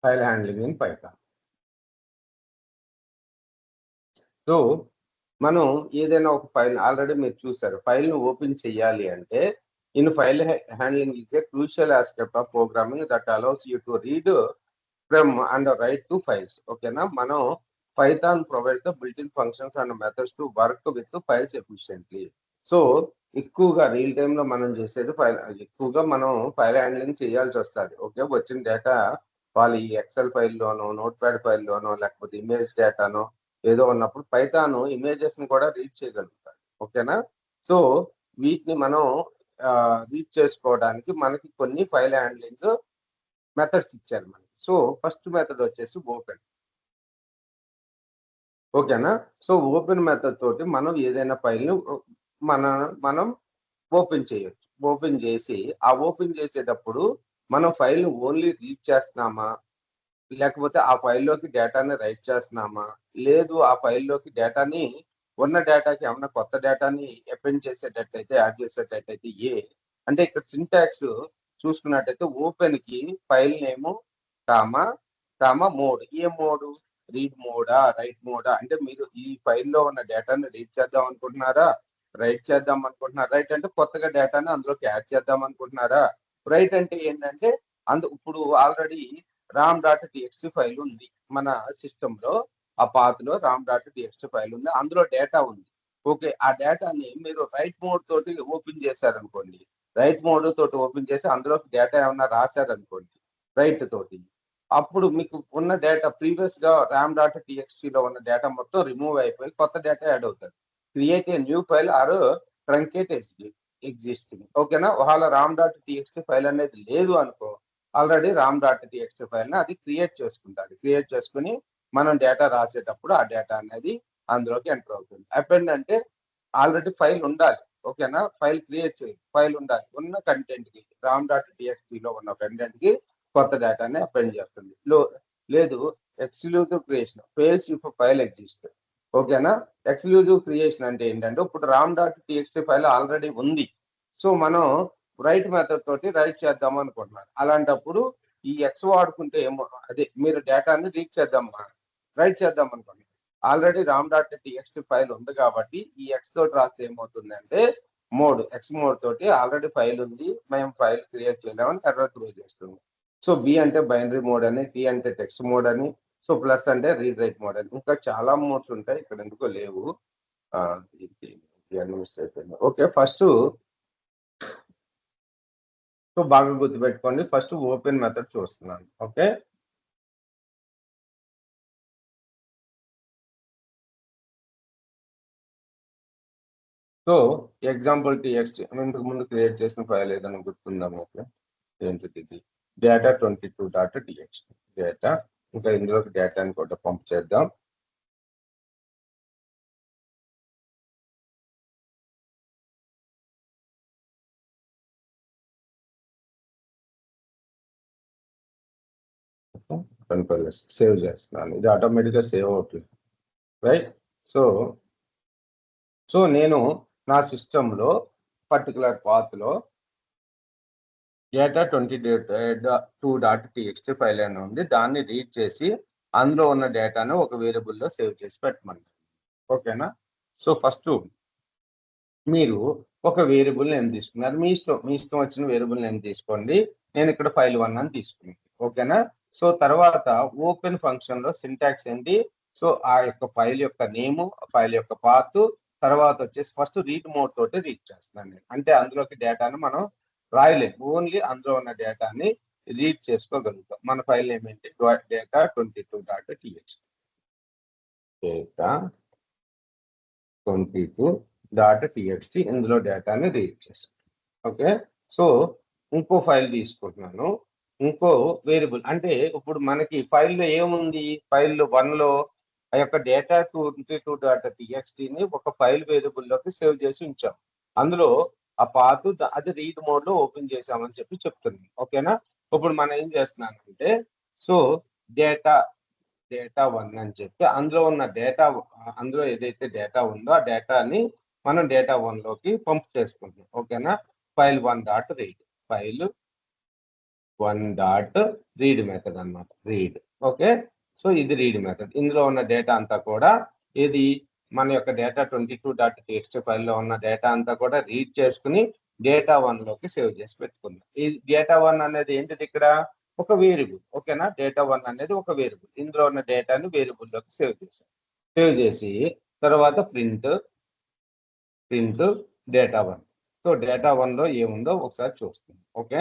file handling in Python. So మనం ఏదైనా ఒక ఫైల్ ఆల్రెడీ మీరు చూసారు. ఫైల్‌ని ఓపెన్ చేయాలి అంటే in file handling is a crucial aspect of programming that allows you to read from and right to files. ఓకేనా? మనం Python provides the built in functions and methods to work with files efficiently. So ఎక్కువగా real టైమ్‌లో మనం చేసేది ఎక్కువగా మనం file handling చేయాల్సి వస్తది. ఓకే. వచ్చిన డేటా వాళ్ళు ఈ ఎక్సెల్ ఫైల్‌లోనో, నోట్‌ప్యాడ్ ఫైల్‌లోనో లేకపోతే ఇమేజ్ డేటానో ఏదో ఉన్నప్పుడు పైథాన్ ఇమేజెస్‌ని కూడా రీడ్ చేయగలుగుతారు. ఓకేనా? సో వీటిని మనం రీడ్ చేసుకోవడానికి మనకి కొన్ని ఫైల్ హ్యాండ్లింగ్ మెథడ్స్ ఇచ్చారు మనకి. సో ఫస్ట్ మెథడ్ వచ్చేసి ఓపెన్. ఓకేనా? సో ఓపెన్ మెథడ్ తోటి మనం ఏదైనా ఫైల్‌ని మనం ఓపెన్ చేయొచ్చు. ఓపెన్ చేసి ఆ ఓపెన్ చేసేటప్పుడు మనం ఫైల్‌ని ఓన్లీ రీడ్ చేస్తున్నామా? లేకపోతే ఆ ఫైల్‌లోకి డేటాని రైట్ చేస్తున్నామా? లేదు ఆ ఫైల్‌లోకి డేటాని ఉన్న డేటాకి ఏమన్నా కొత్త డేటాని అపెండ్ చేసేటట్టయితే, యాడ్ చేసేటట్టయితే అంటే ఇక్కడ సింటాక్స్ చూసుకున్నట్టయితే ఓపెన్‌కి ఫైల్ నేము, కామా, మోడ్. ఏ మోడు? రీడ్ మోడా? రైట్ మోడా? అంటే మీరు ఈ ఫైల్‌లో ఉన్న డేటాని రీడ్ చేద్దాం అనుకుంటున్నారా? రైట్ చేద్దాం అనుకుంటున్నారా? రైట్ అంటే కొత్తగా డేటాని అందులోకి యాడ్ చేద్దాం అనుకుంటున్నారా? రైట్ అంటే ఏంటంటే ఇప్పుడు ఆల్రెడీ ram.txt ఫైల్ ఉంది మన సిస్టంలో. ఆ పాత్‌లో ram.txt ఫైల్ ఉంది. అందులో డేటా ఉంది. ఓకే. ఆ డేటాని మీరు రైట్ మోడ్ తోటి ఓపెన్ చేశారనుకోండి. రైట్ మోడ్ తోటి ఓపెన్ చేసి అందులోకి డేటా ఏమన్నా రాశారనుకోండి రైట్ తోటి. అప్పుడు మీకు ఉన్న డేటా ప్రీవియస్‌గా ram.txtలో ఉన్న డేటా మొత్తం రిమూవ్ అయిపోయి కొత్త డేటా యాడ్ అవుతది. Create a new file or truncate existing. ఓకేనా? ఒకవేళ ram.txt ఫైల్ అనేది లేదు అనుకో, ఆల్రెడీ ram.txt ఫైల్‌ని అది క్రియేట్ చేసుకుంటాది. క్రియేట్ చేసుకొని మనం డేటా రాసేటప్పుడు ఆ డేటా అనేది అందులోకి ఎంటర్ అవుతుంది. అపెండ్ అంటే ఆల్రెడీ ఫైల్ ఉండాలి. ఓకేనా? ఫైల్ క్రియేట్ చేయాలి. ఫైల్ ఉండాలి. ఉన్న కంటెంట్‌కి ram.txtలో ఉన్న కంటెంట్‌కి కొత్త డేటాని అపెండ్ చేస్తుంది. లేదు exclusive creation fails if file exist. ఓకేనా? ఎక్స్‌క్లూజివ్ క్రియేషన్ అంటే ఏంటంటే ఇప్పుడు ram.txt ఫైల్ ఆల్రెడీ ఉంది. సో మనం రైట్ మెథడ్ తోటి రైట్ చేద్దాం అనుకుంటున్నారు. అలాంటప్పుడు ఈ ఎక్స్ వాడుకుంటే అదే మీరు డేటాని రీడ్ చేద్దామా, రైట్ చేద్దాం అనుకోండి. ఆల్రెడీ ram.txt ఫైల్ ఉంది కాబట్టి ఈ ఎక్స్ తోటి రాస్తే ఏమవుతుందంటే ఎక్స్ మోడ్ తోటి ఆల్రెడీ ఫైల్ ఉంది. మేము ఫైల్ క్రియేట్ చేయలేమని ఎర్రర్ త్రో చేస్తుంది. సో బి అంటే బైనరీ మోడ్ అని, టీ అంటే టెక్స్ట్ మోడ్ అని, సో ప్లస్ అంటే రీడ్ రైట్ మోడ్ అని. ఇంకా చాలా మోడ్స్ ఉంటాయి. ఇక్కడ ఎందుకో లేవు. మిస్ అయిపోయింది. ఓకే. సో బాగా గుర్తుపెట్టుకోండి. ఫస్ట్ ఓపెన్ మెథడ్ చూస్తున్నాను. ఓకే. సో ఎగ్జాంపుల్ టీఎక్స్టీ ఇంతకు ముందు క్రియేట్ చేసిన ఫైల్ ఏదైనా గుర్తుందా మీకు? ఏంటిది ఇది? data22.txt data. ఇంకా ఇందులోకి డేటాని కూడా పంప్ చేద్దాం. సేవ్ చేస్తున్నాను. ఇది ఆటోమేటిక్గా సేవ్ అవుతుంది. రైట్? సో నేను నా సిస్టంలో పర్టికులర్ పాత్‌లో data22.txt ఫైల్ అని ఉంది. దాన్ని రీడ్ చేసి అందులో ఉన్న డేటాను ఒక వేరియబుల్‌లో సేవ్ చేసి పెట్టమంటారు. ఓకేనా? సో ఫస్ట్ మీరు ఒక వేరియబుల్ నేమ్ తీసుకున్నారు. మీ ఇష్టం వచ్చిన వేరియబుల్ నేమ్ తీసుకోండి. నేను ఇక్కడ ఫైల్ 1 అని తీసుకున్నాను. ఓకేనా? సో తర్వాత ఓపెన్ ఫంక్షన్‌లో సింటాక్స్ ఏంటి? సో ఆ యొక్క ఫైల్ యొక్క నేము, ఫైల్ యొక్క పాత్, తర్వాత వచ్చేసి ఫస్ట్ రీడ్ మోడ్ తోటి రీడ్ చేస్తున్నాను నేను. అంటే అందులోకి డేటాను మనం రాయలేము. ఓన్లీ అందులో ఉన్న డేటాని రీడ్ చేసుకోగలుగుతాం. మన ఫైల్ నేమ్ ఏంటి? data22.txt. data22.txt ఇందులో డేటాని రీడ్ చేస్తాం. ఓకే. సో ఇంకో ఫైల్ తీసుకుంటున్నాను. ఇంకో వేరియబుల్ అంటే ఇప్పుడు మనకి ఫైల్‌లో ఏముంది? ఫైల్ 1లో ఆ యొక్క data22.txtని ఒక ఫైల్ వేరియబుల్‌లోకి సేవ్ చేసి ఉంచాం. అందులో ఆ పాత్ అది రీడ్ మోడ్‌లో ఓపెన్ చేశామని చెప్తుంది. ఓకేనా? ఇప్పుడు మనం ఏం చేస్తున్నానంటే సో డేటా 1 అని చెప్పి అందులో ఏదైతే డేటా ఉందో ఆ డేటాని మనం డేటా 1లోకి పంప్ చేసుకుంటున్నాం. ఓకేనా? File 1 dot read. File 1 dot read method అన్నమాట. రీడ్. ఓకే. సో ఇది రీడ్ మెథడ్. ఇందులో ఉన్న డేటా అంతా కూడా ఏది మన యొక్క data22.txt ఫైల్‌లో ఉన్న డేటా అంతా కూడా రీడ్ చేసుకొని డేటా 1లోకి సేవ్ చేసి పెట్టుకుందాం. ఈ డేటా 1 అనేది ఏంటిది ఇక్కడ? ఒక వేరియబుల్. ఓకేనా? డేటా 1 అనేది ఒక వేరియబుల్. ఇందులో ఉన్న డేటాని వేరియబుల్‌లోకి సేవ్ చేసాం. సేవ్ చేసి తర్వాత ప్రింట్ డేటా 1. సో డేటా 1లో ఏముందో ఒకసారి చూస్తాం. ఓకే.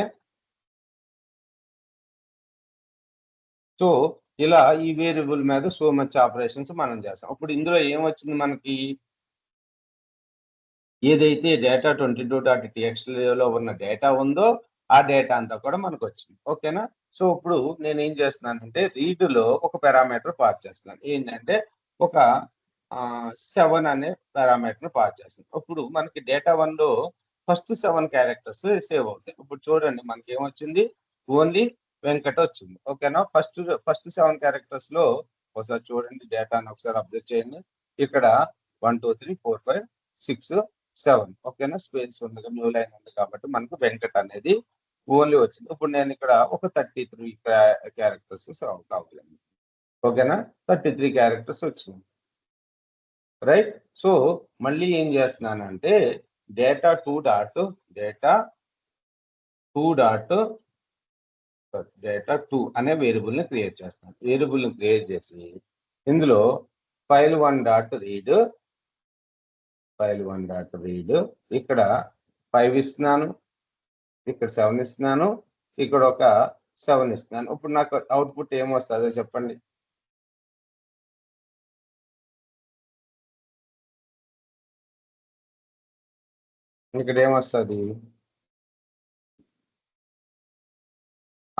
సో ఇలా ఈ వేరియబుల్ మీద సో మచ్ ఆపరేషన్స్ మనం చేస్తాం. ఇప్పుడు ఇందులో ఏమొచ్చింది మనకి? ఏదైతే డేటా 22.txt లో ఉన్న డేటా ఉందో ఆ డేటా అంతా కూడా మనకు వచ్చింది. ఓకేనా? సో ఇప్పుడు నేను ఏం చేస్తున్నానంటే రీడ్లో ఒక పారామీటర్ పాస్ చేస్తున్నాను. ఏంటంటే ఒక 7 అనే పారామీటర్ పాస్ చేస్తున్నాను. ఇప్పుడు మనకి డేటా 1లో ఫస్ట్ 7 క్యారెక్టర్స్ సేవ్ అవుతాయి. ఇప్పుడు చూడండి మనకి ఏమొచ్చింది, ఓన్లీ వెంకట వచ్చింది. ఓకేనా? ఫస్ట్ 7 క్యారెక్టర్స్ లో ఒకసారి చూడండి, డేటాను ఒకసారి అప్డేట్ చేయండి. ఇక్కడ 1 2 3 4 5 6 7 ఓకేనా? స్పేస్ ఉంది, న్యూ లైన్ ఉంది కాబట్టి మనకు వెంకట అనేది ఓన్లీ వచ్చింది. ఇప్పుడు నేను ఇక్కడ ఒక 33 క్యారెక్టర్స్ కావాలండి. ఓకేనా? 33 క్యారెక్టర్స్ వచ్చింది, రైట్? సో మళ్ళీ ఏం చేస్తున్నానంటే డేటా 2 అనే వేరియబుల్ ని క్రియేట్ చేస్తాను. వేరియబుల్ ని క్రియేట్ చేసి ఇందులో file1 డాట్ రీడ్ ఇక్కడ 5 ఇస్తున్నాను, ఇక్కడ 7 ఇస్తున్నాను, ఇక్కడ ఒక 7 ఇస్తున్నాను. ఇప్పుడు నాకు అవుట్పుట్ ఏమొస్తుందో చెప్పండి. ఇక్కడ ఏమొస్తుంది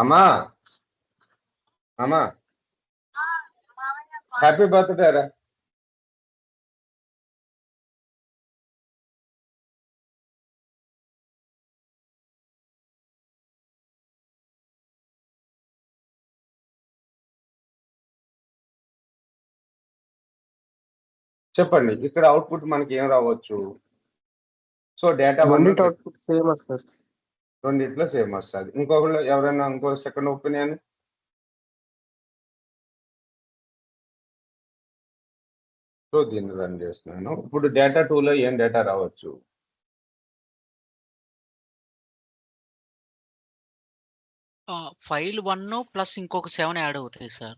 అమ్మా? అమ్మా హ్యాపీ బర్త్డే రా. చెప్పండి ఇక్కడ అవుట్పుట్ మనకి ఏం రావచ్చు? సో డేటా అవుట్పుట్ సేమ్ వస్తుంది. రెండిట్లో సేమ్ వస్తుంది. ఇంకొకళ్ళు ఎవరైనా ఇంకో సెకండ్ ఒపీనియన్? సో దీన్ని రన్ చేస్తున్నాను. ఇప్పుడు డేటా 2లో ఏం డేటా రావచ్చు? ఫైల్ 1 ప్లస్ ఇంకొక 7 యాడ్ అవుతాయి సార్.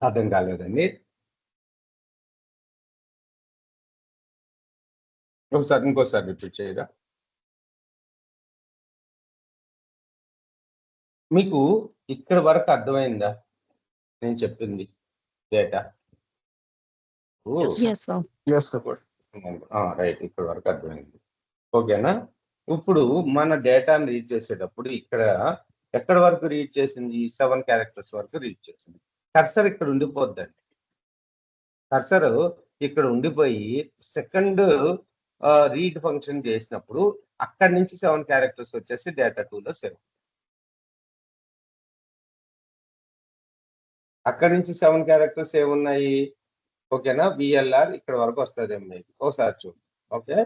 అర్థం కాలేదండి. ఇంకోసారి రిపీట్ చేయరా? మీకు ఇక్కడ వరకు అర్థమైందా నేను చెప్పింది డేటా? Yes, sir. రైట్, ఇక్కడ వరకు అర్థమైంది. ఓకేనా? ఇప్పుడు మన డేటాను రీడ్ చేసేటప్పుడు ఇక్కడ ఎక్కడ వరకు రీడ్ చేసింది? 7 క్యారెక్టర్స్ వరకు రీడ్ చేసింది. కర్సర్ ఇక్కడ ఉండిపోద్దండి. కర్సర్ ఇక్కడ ఉండిపోయి సెకండ్ రీడ్ ఫంక్షన్ చేసినప్పుడు అక్కడి నుంచి 7 క్యారెక్టర్స్ వచ్చేసి డేటా 2లో సేవ్. అక్కడి నుంచి 7 క్యారెక్టర్స్ ఏమున్నాయి? ఓకేనా? విఎల్ఆర్ ఇక్కడ వరకు వస్తుంది మీకు ఒకసారి చూడు. ఓకే,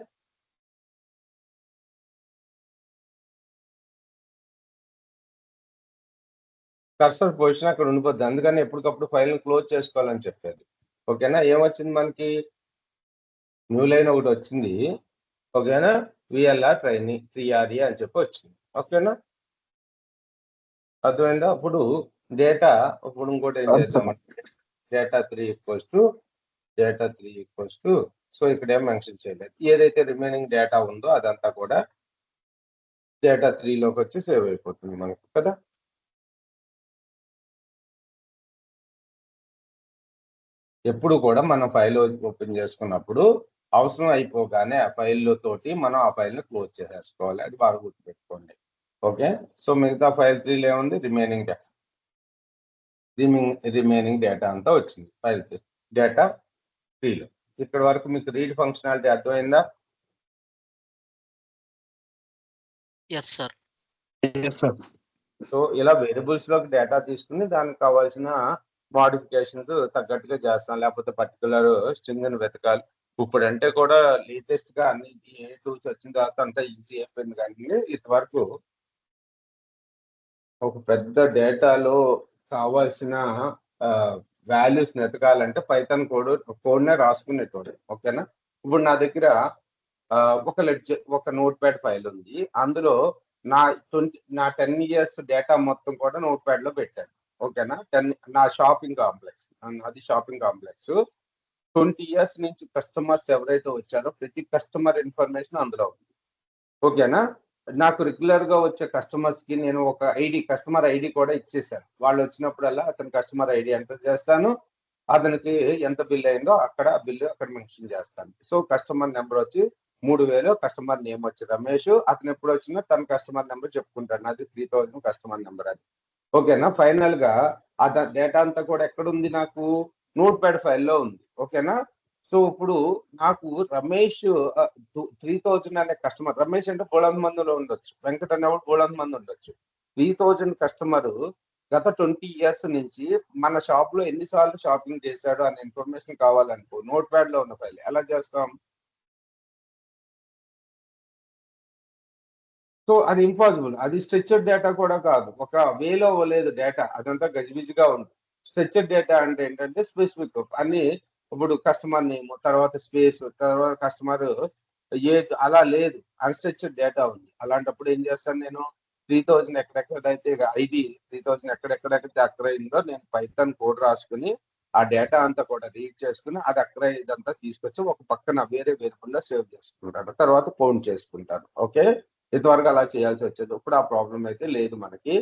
కర్సర్ పొజిషన్ అక్కడ ఉండిపోద్ది. అందుకని ఎప్పటికప్పుడు ఫైల్ని క్లోజ్ చేసుకోవాలని చెప్పేది. ఓకేనా? ఏమొచ్చింది మనకి? న్యూ లైన్ ఒకటి వచ్చింది. ఓకేనా? విఎల్ఆర్ ట్రైనింగ్ 3RE అని చెప్పి వచ్చింది. ఓకేనా? అర్థమైందా? ఇప్పుడు డేటా ఇప్పుడు ఇంకోటి ఏం చేద్దామంటే డేటా 3 ఈక్వల్స్ టు సో ఇక్కడ ఏం మెన్షన్ చేయలేదు. ఏదైతే రిమైనింగ్ డేటా ఉందో అదంతా కూడా డేటా 3లోకి వచ్చి సేవ్ అయిపోతుంది మనకు కదా. ఎప్పుడు కూడా మనం ఫైల్ ఓపెన్ చేసుకున్నప్పుడు అవసరం అయిపోగానే ఆ ఫైల్లో తోటి మనం ఆ ఫైల్ని క్లోజ్ చేసేసుకోవాలి. అది బాగా గుర్తుపెట్టుకోండి. ఓకే, సో మిగతా ఫైల్ 3లో ఏముంది? రిమైనింగ్ డేటా అంతా వచ్చింది ఫైల్ 3 డేటా 3లో. ఇక్కడ వరకు మీకు రీడ్ ఫంక్షనాలిటీ అర్థమైందా? Yes sir. సో ఇలా వేరియబుల్స్ లోకి డేటా తీసుకుని దానికి కావాల్సిన మోడిఫికేషన్స్ తగ్గట్టుగా చేస్తాం. లేకపోతే పర్టికులర్ స్ట్రింగ్ ని వెతకాలి. ఇప్పుడు అంటే కూడా లేటెస్ట్ గా అన్ని ఏ టూల్స్ వచ్చిన తర్వాత అంతా ఈజీ అయిపోయింది. కానీ ఇంతవరకు ఒక పెద్ద డేటాలో కావాల్సిన వాల్యూస్ వెతకాలంటే పైథాన్ కోడ్నే రాసుకునేటోడు. ఓకేనా? ఇప్పుడు నా దగ్గర ఒక నోట్ ప్యాడ్ ఫైల్ ఉంది. అందులో నా 10 years డేటా మొత్తం కూడా నోట్ ప్యాడ్ లో పెట్టాను. ఓకేనా? నా షాపింగ్ కాంప్లెక్స్, అది షాపింగ్ కాంప్లెక్స్ 20 years నుంచి కస్టమర్స్ ఎవరైతే వచ్చారో ప్రతి కస్టమర్ ఇన్ఫర్మేషన్ అందులో ఉంది. ఓకేనా? నాకు రెగ్యులర్ గా వచ్చే కస్టమర్స్ కి నేను ఒక కస్టమర్ ఐడి కూడా ఇచ్చేసాను. వాళ్ళు వచ్చినప్పుడల్లా అతని కస్టమర్ ఐడి ఎంటర్ చేస్తాను. అతనికి ఎంత బిల్ అయిందో అక్కడ బిల్లు అక్కడ మెన్షన్ చేస్తాను. సో కస్టమర్ నెంబర్ వచ్చి 3000, కస్టమర్ నేమ్ వచ్చి రమేష్. అతను ఎప్పుడు వచ్చినా తన కస్టమర్ నెంబర్ చెప్పుకుంటాడు, అది 3000 కస్టమర్ నెంబర్ అది. ఓకేనా. ఫైనల్ గా ఆ డేటా అంతా కూడా ఎక్కడుంది, నాకు నోట్ ప్యాడ్ ఫైల్లో ఉంది. ఓకేనా. సో ఇప్పుడు నాకు రమేష్ 3000 అనే కస్టమర్, రమేష్ అంటే బోళంత మందిలో ఉండొచ్చు, వెంకట్ అనేవాడు బోళంత మంది ఉండొచ్చు. 3000 కస్టమర్ గత 20 ఇయర్స్ నుంచి మన షాప్ లో ఎన్నిసార్లు షాపింగ్ చేశాడు అనే ఇన్ఫర్మేషన్ కావాలనుకో, నోట్ ప్యాడ్ లో ఉన్న ఫైల్ ఎలా చేస్తాం? సో అది ఇంపాసిబుల్. అది స్ట్రక్చర్డ్ డేటా కూడా కాదు, ఒక వేలో లేదు డేటా, అదంతా గజిబిజిగా ఉంది. స్ట్రక్చర్డ్ డేటా అంటే ఏంటంటే స్పెసిఫిక్ అన్ని, ఇప్పుడు కస్టమర్ నేమ్, తర్వాత స్పేస్, తర్వాత కస్టమర్ ఏజ్, అలా లేదు, అన్‌స్ట్రక్చర్డ్ డేటా ఉంది. అలాంటప్పుడు ఏం చేస్తాను నేను, 3000 ఎక్కడెక్కడైతే ఐడి 3000 ఎక్కడెక్కడైతే అక్కడ అయిందో నేను పైథాన్ కోడ్ రాసుకుని ఆ డేటా అంతా కూడా రీడ్ చేసుకుని అది అక్కడ ఇదంతా తీసుకొచ్చి ఒక పక్కన వేరే వేరియబుల్లో సేవ్ చేసుకుంటాను, తర్వాత కౌంట్ చేసుకుంటాను. ఓకే. ఇంతవరకు అలా చేయాల్సి వచ్చేది. ఇప్పుడు ఆ ప్రాబ్లం అయితే లేదు మనకి.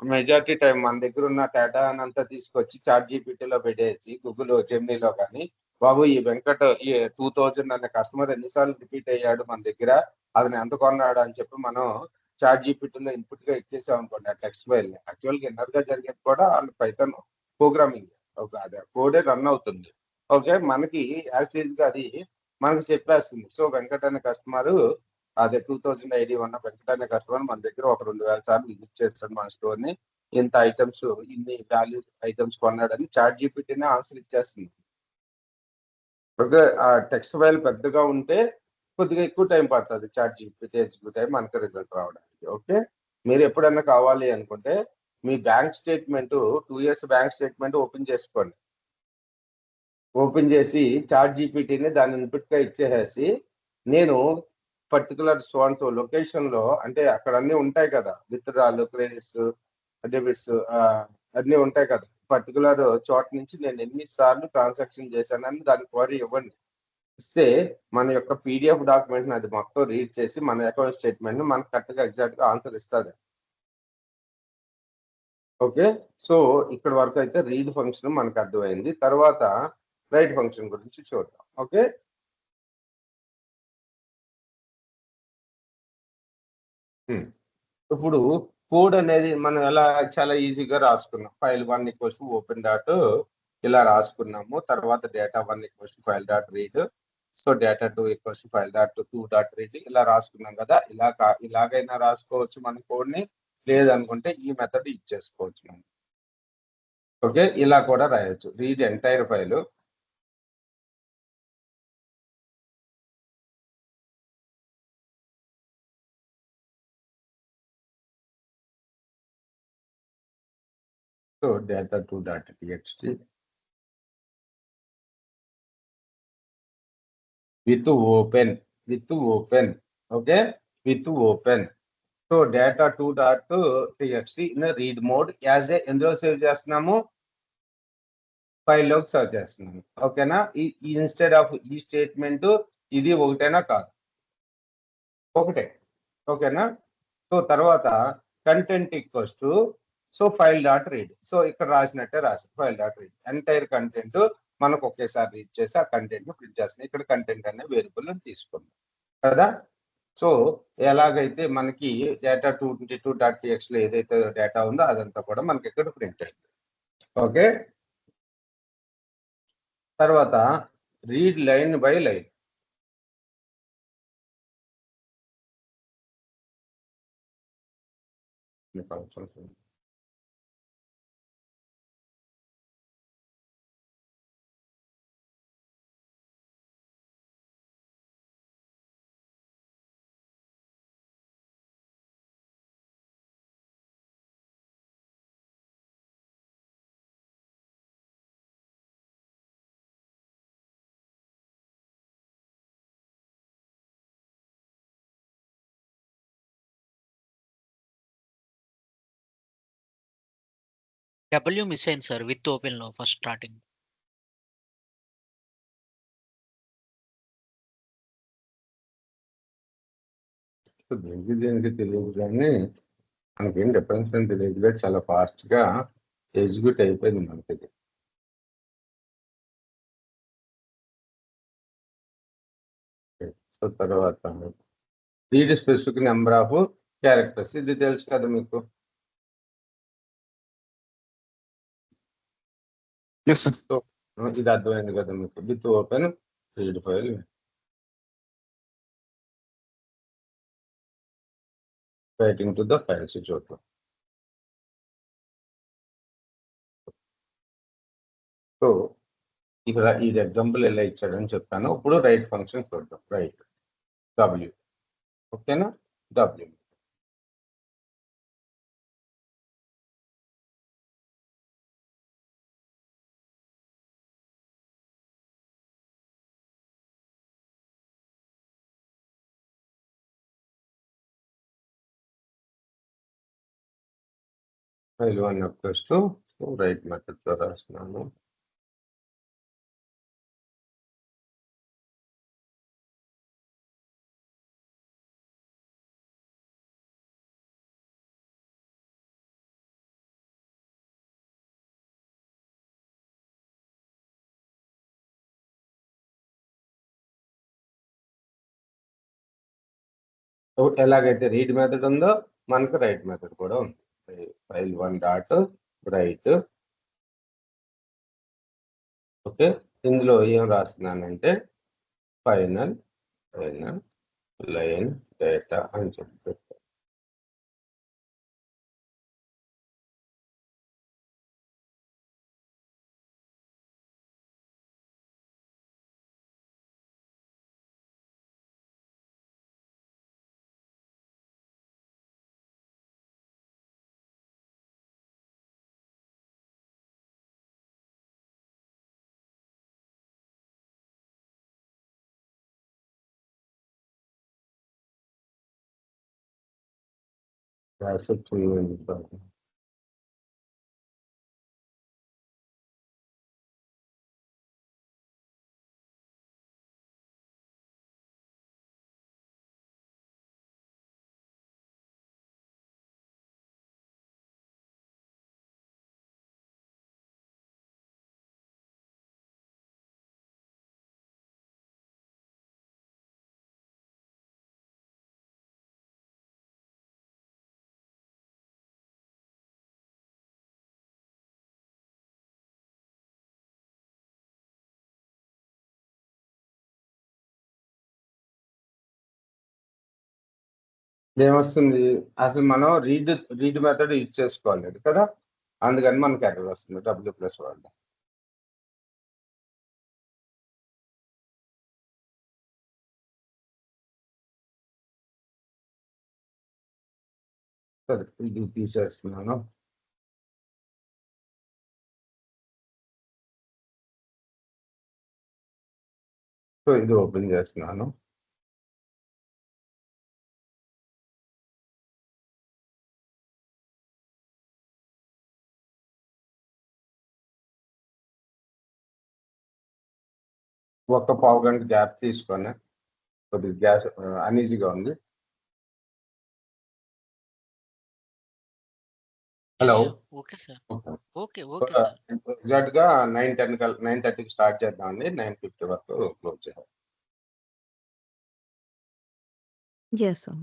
మెజారిటీ టైం మన దగ్గర ఉన్న డేటా అంతా తీసుకొచ్చి చాట్ జీపీటీలో పెట్టేసి, గూగుల్ జెమినీలో కానీ, బాబు ఈ వెంకట్ ఈ 2000 అనే కస్టమర్ ఎన్నిసార్లు రిపీట్ అయ్యాడు మన దగ్గర, అతను ఎంత కొన్నాడు అని చెప్పి మనం చాట్ జీపీటీలో ఇన్పుట్ గా ఇచ్చేసాం అనుకోండి, ఆ టెక్స్ట్ ఫైల్ ని. యాక్చువల్ గా ఇన్నర్ గా జరిగేది కూడా వాళ్ళు పైథాన్ ప్రోగ్రామింగ్, ఒక అదే కోడే రన్ అవుతుంది. ఓకే. మనకి యాజ్ గా అది మనకి చెప్పేస్తుంది. సో వెంకట్ అనే కస్టమర్, అదే 2000 ఐడి ఉన్న వెంకట్ అనే కస్టమర్ మన దగ్గర ఒక 2000 సార్లు విజిట్ చేస్తాడు మన స్టోర్ ని, ఇంత ఐటమ్స్, ఇన్ని వాల్యూ ఐటమ్స్ కొన్నాడని చాట్ జీపీటీనే ఆన్సర్ ఇచ్చేస్తుంది. ఓకే. ఆ టెక్స్ట్ ఫైల్ పెద్దగా ఉంటే కొద్దిగా ఎక్కువ టైం పడుతుంది చాట్ జీపీటీ ఎగ్జిక్యూట్ అయ్యి మనకి రిజల్ట్ రావడానికి. ఓకే. మీరు ఎప్పుడన్నా కావాలి అనుకుంటే మీ bank statement, 2 years bank statement open చేసుకోండి. ఓపెన్ చేసి చాట్ జీపీటీని దాని ఇన్పుట్ గా ఇచ్చేసేసి, నేను particular so and so location లో, అంటే అక్కడ అన్ని ఉంటాయి కదా, విత్‌డ్రాలు, క్రెడిట్స్, డెబిట్స్, అన్ని ఉంటాయి కదా, పర్టికులర్ చోట నుంచి నేను ఎన్ని సార్లు ట్రాన్సాక్షన్ చేశానని దాని క్వరీ ఇవ్వండి. ఇస్తే మన యొక్క పీడిఎఫ్ డాక్యుమెంట్ అది మొత్తం రీడ్ చేసి మన అకౌంట్ స్టేట్మెంట్ మనకు కరెక్ట్ గా ఎగ్జాక్ట్ గా ఆన్సర్ ఇస్తుంది. ఓకే. సో ఇక్కడ వరకు అయితే రీడ్ ఫంక్షన్ మనకు అర్థమైంది. తర్వాత రైట్ ఫంక్షన్ గురించి చూద్దాం. ఓకే. ఇప్పుడు కోడ్ అనేది మనం ఎలా చాలా ఈజీగా రాసుకున్నాం. File 1 equals to open dot ఇలా రాసుకున్నాము. తర్వాత data 1 equals to file dot read. So data 2 equals to file dot 2 dot read ఇలా రాసుకున్నాం కదా. ఇలాగైనా రాసుకోవచ్చు మన కోడ్‌ని. లేదనుకుంటే ఈ మెథడ్ ఇచ్చేసుకోవచ్చు మనం. ఓకే. ఇలా కూడా రాయొచ్చు. Read entire file. So data 2 dot TXT with open, okay, with open. So data 2 dot TXT in read mode as a ఎందులో సేవ్ చేస్తున్నాము, ఫైల్లోకి సేవ్ చేస్తున్నాము. ఓకేనా. ఈ ఇన్స్టెడ్ ఆఫ్ ఈ స్టేట్మెంట్ ఇది ఒకటేనా కాదు, ఒకటే. ఓకేనా. సో తర్వాత content equals to, so file dot read. So ఇక్కడ రాసినట్టే రాసి file dot read entire content మనకు ఒకేసారి రీడ్ చేసి ఆ కంటెంట్ ని ప్రింట్ చేస్తుంది. ఇక్కడ కంటెంట్ అనే వేరియబుల్ తీసుకుందాం కదా. సో ఎలాగైతే మనకి డేటా 222 డాట్ టీఎక్స్ లో ఏదైతే డేటా ఉందో అదంతా కూడా మనకి ఇక్కడ ప్రింట్ అయింది. ఓకే. తర్వాత read line by line. W miss అయింది సార్ విత్ ఓపెన్ లో ఫస్ట్ స్టార్టింగ్. దేనికి తెలియదు కానీ మనకేం డిఫరెన్స్ ఏం తెలియదు, చాలా ఫాస్ట్ గా ఎగ్జిక్యూట్ అయిపోయింది మనకి. సో తర్వాత read specific number of characters, ఇది తెలుసు కదా మీకు. Yes sir. సో ఇది అర్థమైంది కదా మీకు. With open read file, writing to the files చూద్దాం. సో ఇక్కడ ఈ ఎగ్జాంపుల్ ఎలా ఇచ్చాడని చెప్పాను. ఇప్పుడు రైట్ ఫంక్షన్ చూద్దాం. రైట్ డబ్ల్యూ, ఓకేనా, W. File 1 applause to right method తో రాస్తున్నాను. ఎలాగైతే రీడ్ మెథడ్ ఉందో మనకు రైట్ మెథడ్ కూడా ఉంది. File 1 dot right. ఓకే, ఇందులో ఏం రాస్తున్నానంటే ఫైనల్ లైన్ డేటా అని చెప్పి. ఏమొస్తుంది, అసలు మనం రీడ్ మెథడ్ యూజ్ చేసుకోలేదు కదా, అందుకని మనకి ఎర్రర్ వస్తుంది డబ్ల్యూ ప్లస్ వాళ్ళ. సరే ఇది తీసేస్తున్నాను. సో ఇది ఓపెన్ చేస్తున్నాను. ఒక పావు గంట గ్యాప్ తీసుకొని, కొద్దిగా గ్యాస్ అన్ఈజీగా ఉంది. Hello. Okay sir. Okay. Okay. Okay sir. Exact గా 9:30కి స్టార్ట్ చేద్దామండి. 9:50 వరకు క్లోజ్ చేయాలి. Yes, sir.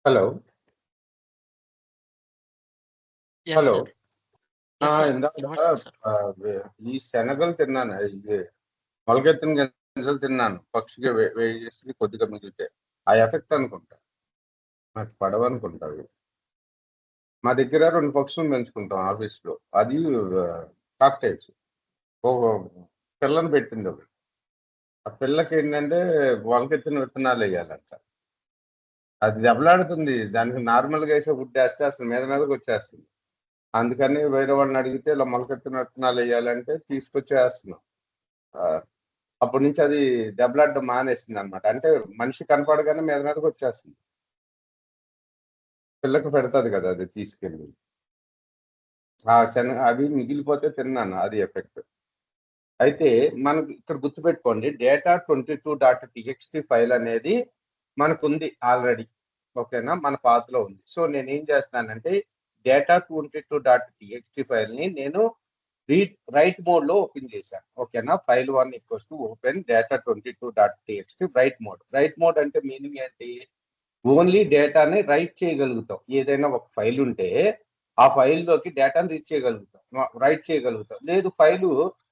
Hello yes hello sir. Yes sir. ఇందాక వినబడుతుంది సార్. ఈ శనగలు తిన్నాను, ఇది మొలకెత్తిన గింజలు తిన్నాను, పక్షికి వేడి చేసి కొద్దిగా మిగిలితే ఆ ఎఫెక్ట్ అనుకుంటా, నాకు పడవనుకుంటా అవి. మా దగ్గర 2 పక్షులను పెంచుకుంటాం ఆఫీస్‌లో. అది కాక్టైల్స్. ఓ పిల్లని పెట్టింది ఒకటి. ఆ పిల్లకేంటంటే మొలకెత్తిన విత్తనాలెయ్యాలంట. అది దెబ్బలాడుతుంది. దానికి నార్మల్‌గా ఏసే గుడ్డేస్తే అసలు మీద మీదకొచ్చేస్తుంది. అందుకని వేరే వాళ్ళని అడిగితే ఇలా మొలకెత్తిన విత్తనాలెయ్యాలంటే తీసుకొచ్చి ఏస్తున్నాం. ఆహ్, అప్పటి నుంచి అది దెబ్బలాడడం మానేసిందనమాట. అంటే మనిషి కనపడగానే మీద మీదకొచ్చేస్తుంది. పిల్లకి పెడతది కదా! అది తీసుకెళ్ళి. అవి మిగిలిపోతే తిన్నాను. అది ఎఫెక్ట్. అయితే మనకు ఇక్కడ గుర్తుపెట్టుకోండి, డేటా 22.txt ఫైల్ అనేది మనకుంది ఆల్రెడీ. ఓకేనా? మన పాత్‌లో ఉంది. సో, నేనేం చేస్తున్నానంటే డేటా 22.txt ఫైల్‌ని నేను రైట్ మోడ్‌లో ఓపెన్ చేశాను. ఓకేనా? File 1 equals to open data 22.txt right mode. Right mode అంటే మీనింగ్ ఏంటి? ఓన్లీ డేటాని రైట్ చేయగలుగుతాం. ఏదైనా ఒక ఫైల్ ఉంటే, ఆ ఫైల్‌లోకి డేటాని రీడ్ చేయగలుగుతాం. రైట్ చేయగలుగుతాం. లేదు ఫైలు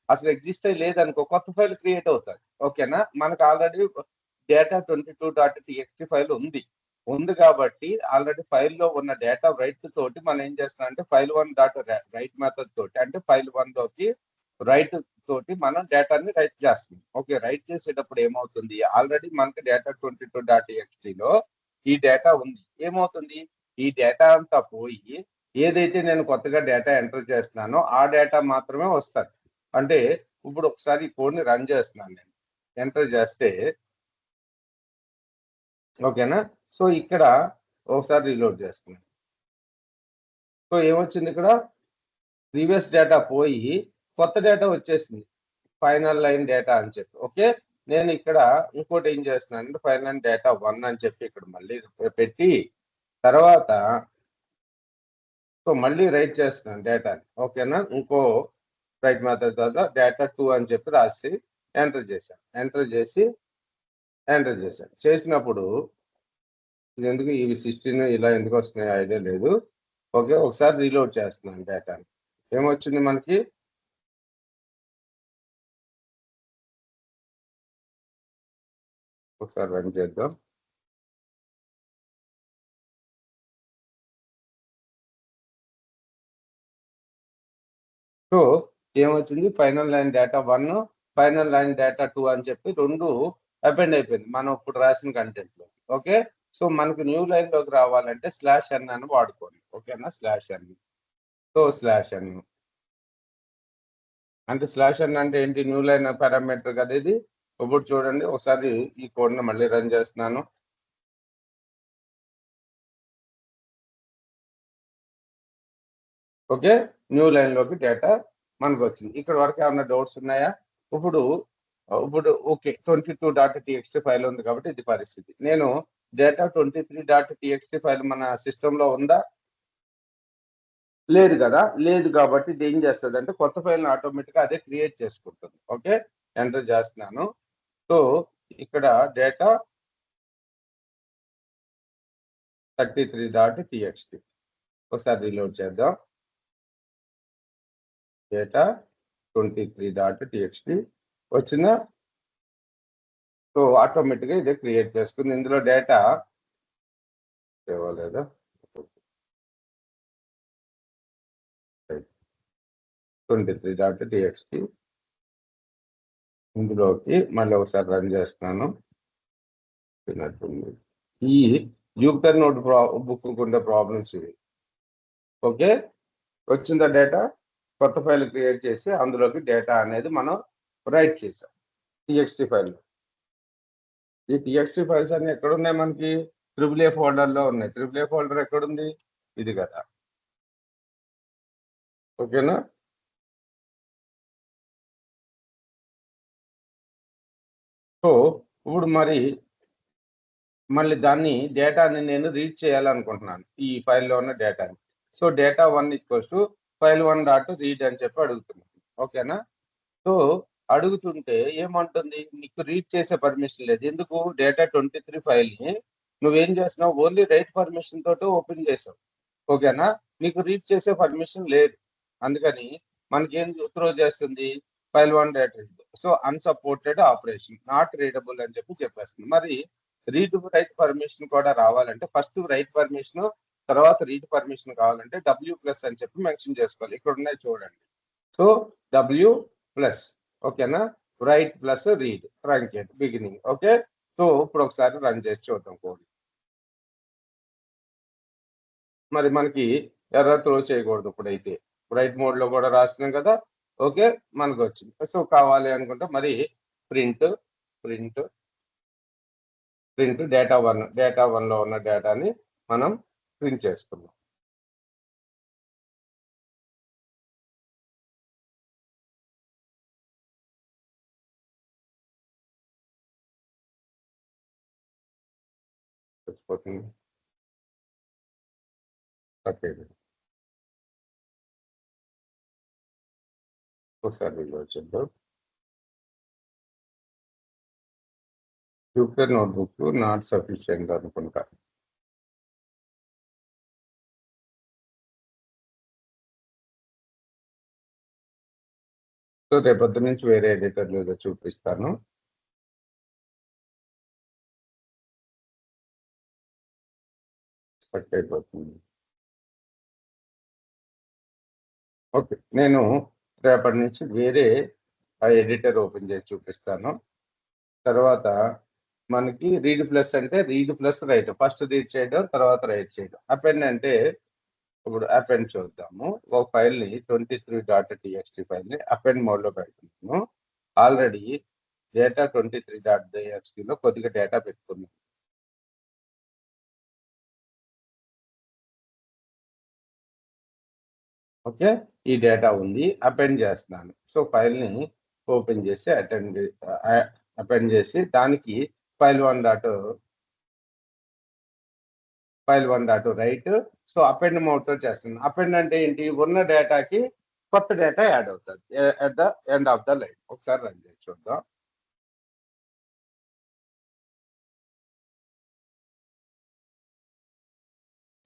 అసలు ఎగ్జిస్టే లేదనుకో, కొత్త ఫైల్ క్రియేట్ అవుతది. ఓకేనా? మనకు ఆల్రెడీ డేటా 22.txt ఫైల్ ఉంది. ఉంది కాబట్టి ఆల్రెడీ ఫైల్‌లో ఉన్న డేటా రైట్ తోటి మనం ఏం చేస్తున్నామంటే ఫైల్ 1 డాట్ రైట్ మెథడ్ తోటి అంటే ఫైల్ 1లోకి రైట్ తోటి మనం డేటాని రైట్ చేస్తున్నాం. ఓకే. రైట్ చేసేటప్పుడు ఏమవుతుంది? ఆల్రెడీ మనకి డేటా 22.txtలో ఈ డేటా ఉంది. ఏమవుతుంది? ఈ డేటా అంతా పోయి ఏదైతే నేను కొత్తగా డేటా ఎంటర్ చేస్తున్నానో ఆ డేటా మాత్రమే వస్తది. అంటే ఇప్పుడు ఒకసారి ఈ కోడ్‌ని రన్ చేస్తున్నాను నేను. ఎంటర్ చేస్తే ఓకేనా? సో, ఇక్కడ ఒకసారి రీలోడ్ చేస్తున్నాను. సో, ఏమొచ్చింది ఇక్కడ? ప్రీవియస్ డేటా పోయి కొత్త డేటా వచ్చేసింది. ఫైనల్ లైన్ డేటా అని చెప్పి. ఓకే. నేను ఇక్కడ ఇంకోటి ఏం చేస్తున్నానంటే ఫైనల్ డేటా 1 అని చెప్పి ఇక్కడ మళ్ళీ పెట్టి తర్వాత సో, మళ్ళీ రైట్ చేస్తున్నాను డేటాని. ఓకేనా? ఇంకో రైట్ మెథడ్ తర్వాత డేటా 2 అని చెప్పి రాసి ఎంటర్ చేశాను. ఎంటర్ చేశాను. చేసినప్పుడు ఇదెందుకు ఇవి 16 ఇలా ఎందుకొస్తున్నాయో ఐడియా లేదు. ఓకే. ఒకసారి రీలోడ్ చేస్తున్నాను డేటాని. ఏమొచ్చింది మనకి? ఒకసారి రన్ చేద్దాం. సో, ఏమొచ్చింది? Final line data 1, final line data 2 అని చెప్పి 2 అపెండ్ అయిపోయింది. మనం ఇప్పుడు రాసిన కంటెంట్‌లో. ఓకే. సో, మనకు న్యూ లైన్‌లోకి రావాలంటే /n అని వాడుకోండి. ఓకేనా? /n. సో, /n అంటే /n అంటే ఏంటి? న్యూ లైన్ పారామీటర్ కదా ఇది. ఇప్పుడు చూడండి ఒకసారి ఈ కోడ్‌ని మళ్ళీ రన్ చేస్తున్నాను. ఓకే. న్యూ లైన్‌లోకి డేటా మనకొచ్చింది. ఇక్కడి వరకు ఏమన్నా డౌట్స్ ఉన్నాయా? ఇప్పుడు ఇప్పుడు ఓకే. 22.txt ఫైల్ ఉంది కాబట్టి ఇది పరిస్థితి. నేను డేటా 23.txt ఫైల్ మన సిస్టమ్‌లో ఉందా? లేదు గదా! లేదు కాబట్టి ఇది ఏం చేస్తదంటే కొత్త ఫైల్‌ని ఆటోమేటిక్‌గా అదే క్రియేట్ చేసుకుంటుంది. ఓకే. ఎంటర్ చేస్తున్నాను. సో, ఇక్కడ డేటా 33.txt ఒకసారి రీలోడ్ చేద్దాం. డేటా 23.txt వచ్చిందా? సో, ఆటోమేటిక్‌గా ఇదే క్రియేట్ చేసుకుంది. ఇందులో డేటా సేవ్ అవ్వలేదా? 23.txt ఇందులోకి మళ్ళీ ఒకసారి రన్ చేస్తున్నాను. ఈ జూపిటర్ నోట్ బుక్‌కుండే ప్రాబ్లమ్స్ ఇవి. ఓకే. వచ్చిందా డేటా? కొత్త ఫైల్ క్రియేట్ చేసి అందులోకి డేటా అనేది మనం రైట్ చేసాం. టీఎక్స్టీ ఫైల్‌లో. ఈ టీఎక్స్టీ ఫైల్స్ అన్నీ ఎక్కడున్నాయి మనకి? ట్రిపుల్ ఏ ఫోల్డర్‌లో ఉన్నాయి. ట్రిపుల్ ఏ ఫోల్డర్ ఎక్కడుంది? ఇది కదా! ఓకేనా? సో, ఇప్పుడు మళ్ళీ దాన్ని డేటాని నేను రీడ్ చేయాలనుకుంటున్నాను. ఈ ఫైల్‌లో ఉన్న డేటాని. So, data 1 equals to file 1 dot read అని చెప్పి అడుగుతున్నాను. ఓకేనా? సో, అడుగుతుంటే ఏమంటుంది? నీకు రీడ్ చేసే పర్మిషన్ లేదు. ఎందుకు? డేటా 23 ఫైల్‌ని నువ్వేం చేస్తున్నావు, ఓన్లీ రైట్ పర్మిషన్ తోటి ఓపెన్ చేసావు. ఓకేనా, నీకు రీడ్ చేసే పర్మిషన్ లేదు. అందుకని మనకేం త్రో చేస్తుంది, file 1 data. So unsupported operation, not readable అని చెప్పేస్తుంది. మరి రీడ్ రైట్ పర్మిషన్ కూడా రావాలంటే ఫస్ట్ రైట్ పర్మిషన్, తర్వాత రీడ్ పర్మిషన్ కావాలంటే W+ అని చెప్పి మెన్షన్ చేసుకోవాలి. ఇక్కడ ఉన్నాయి చూడండి. సో W+, ఓకేనా, right plus read truncate beginning. Okay, so ఇప్పుడు ఒకసారి రన్ చేసి చూద్దాం కోడ్. మరి మనకి ఎర్రర్ త్రో చేయకూడదు ఇప్పుడైతే. రైట్ మోడ్ లో కూడా రాస్తున్నాం కదా. ఓకే, మనకు వచ్చింది. సో కావాలి అనుకుంటే మరి print print print data one లో ఉన్న డేటాని మనం ప్రింట్ చేసుకున్నాం. వచ్చిపోతుంది. ఓకే, ఒకసారి రిలోడ్ చేద్దాం. జూపిటర్ నోట్బుక్ నాట్ సఫిషియెంట్ అనుకుంటా. సో రేపొద్దు నుంచి వేరే ఎడిటర్ మీద చూపిస్తాను. స్టక్ అయిపోతుంది. ఓకే, నేను రేపటి నుంచి వేరే ఆ ఎడిటర్ ఓపెన్ చేసి చూపిస్తాను. తర్వాత మనకి రీడ్ ప్లస్ అంటే read plus right, first read చేయడం తర్వాత రైట్ చేయడం. అపెండ్ అంటే ఇప్పుడు అపెండ్ చూద్దాము. ఒక ఫైల్ని 23.txt ఫైల్ని అపెండ్ మోడ్లో పెడుతున్నాను. ఆల్రెడీ డేటా 23.txt లో కొద్దిగా డేటా పెట్టుకున్నాను. ఓకే, ఈ డేటా ఉంది, అపెండ్ చేస్తున్నాను. సో ఫైల్ని ఓపెన్ చేసి అపెండ్ చేసి దానికి ఫైల్ 1 రైట్. సో అపెండ్ మోడ్తో చేస్తున్నాను. అపెండ్ అంటే ఏంటి, ఉన్న డేటాకి కొత్త డేటా యాడ్ అవుతుంది at the end of the line. ఒకసారి రన్ చేసి చూద్దాం.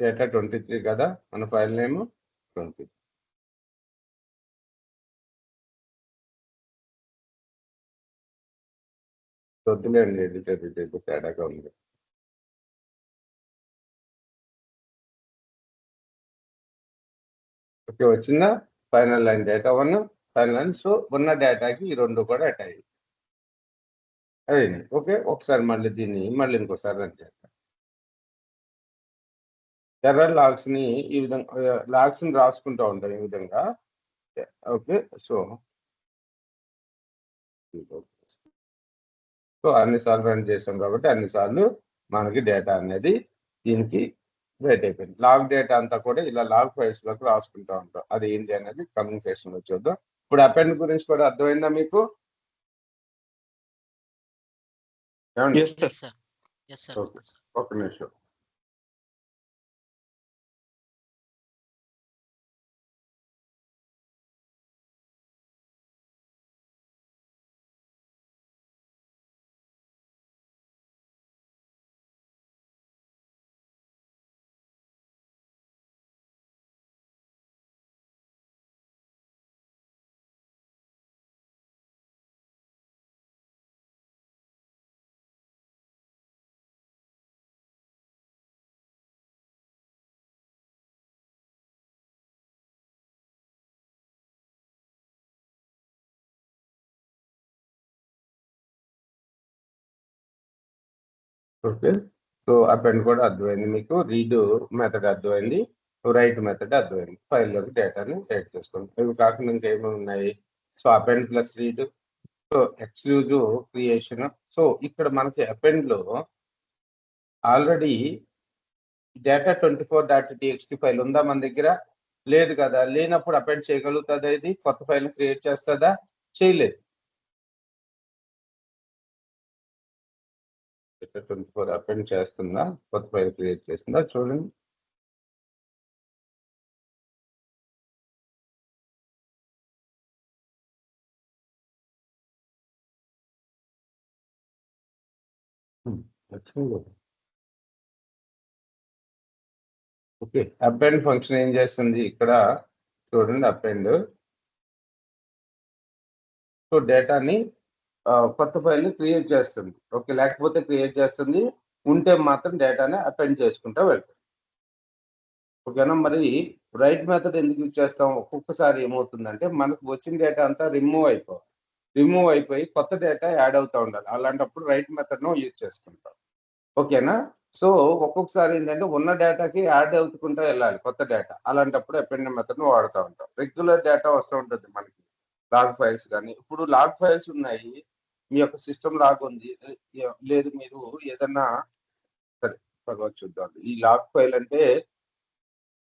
డేటా 23 కదా, మన ఫైల్ నేమ్ 20. వద్దులేండి, ఎడిటర్ తేడాగా ఉంది. ఓకే, వచ్చిందా final line data 1, final line. So ఉన్న డేటాకి ఈ రెండు కూడా అటాయి అయినాయి. ఓకే, ఒకసారి మళ్ళీ ఇంకోసారి రన్ చేద్దాం. ఎర్రర్ లాగ్స్ ని ఈ విధంగా లాగ్స్ ని రాసుకుంటూ ఉంటాం ఈ విధంగా. ఓకే, సో అన్ని సార్లు రన్ చేసాం కాబట్టి అన్ని సార్లు మనకి డేటా అనేది దీనికి రైట్ అయిపోయింది. లాగ్ డేటా అంతా కూడా ఇలా లాగ్ ఫైల్స్ లోకి రాసుకుంటూ ఉంటాం. అది ఏంటి అనేది కమ్యూనికేషన్ లో చూద్దాం. ఇప్పుడు అపెండ్ గురించి కూడా అర్థమైందా మీకు? ఏమండి? Yes, sir. Yes, sir. Okay, Yes, sir. ఒక నిమిషం. ఓకే, సో అపెండ్ కూడా అర్థమైంది మీకు. రీడ్ మెథడ్ అర్థమైంది, రైట్ మెథడ్ అర్థమైంది. ఫైల్లోకి డేటాని రైట్ చేసుకోండి. ఇవి కాకుండా ఇంకేమేమి ఉన్నాయి? So append plus read, so exclusive creation. So ఇక్కడ మనకి అపెండ్ లో ఆల్రెడీ డేటా 24.txt ఫైల్ ఉందా మన దగ్గర? లేదు కదా. లేనప్పుడు అపెండ్ చేయగలుగుతుందా? ఇది కొత్త ఫైల్ క్రియేట్ చేస్తుందా? చేయలేదు. 24 అపెండ్ చేస్తుందా, కొత్త ఫైల్ క్రియేట్ చేస్తుందా చూడండి. వచ్చింది. ఓకే, అపెండ్ ఫంక్షన్ ఏం చేస్తుంది ఇక్కడ చూడండి. అపెండ్ సో డేటాని కొత్త ఫైల్ని క్రియేట్ చేస్తుంది. ఓకే, లేకపోతే క్రియేట్ చేస్తుంది, ఉంటే మాత్రం డేటాని అపెండ్ చేసుకుంటూ వెళ్తుంది. ఓకేనా. మరి రైట్ మెథడ్ ఎందుకు యూజ్ చేస్తాం? ఒక్కొక్కసారి ఏమవుతుందంటే మనకు వచ్చిన డేటా అంతా రిమూవ్ అయిపోయి కొత్త డేటా యాడ్ అవుతా ఉండాలి. అలాంటప్పుడు రైట్ మెథడ్ను యూజ్ చేసుకుంటాం. ఓకేనా. సో ఒక్కొక్కసారి ఏంటంటే ఉన్న డేటాకి యాడ్ అవుతుకుంటూ వెళ్ళాలి కొత్త డేటా. అలాంటప్పుడు అపెండ్ మెథడ్ను వాడుతూ ఉంటాం. రెగ్యులర్ డేటా వస్తూ ఉంటుంది మనకి, లాగ్ ఫైల్స్ కానీ. ఇప్పుడు లాగ్ ఫైల్స్ ఉన్నాయి, మీ యొక్క సిస్టమ్ లాగ్ ఉంది, లేదు మీరు ఏదన్నా, సరే తర్వాత చూద్దాం. ఈ లాగ్ ఫైల్ అంటే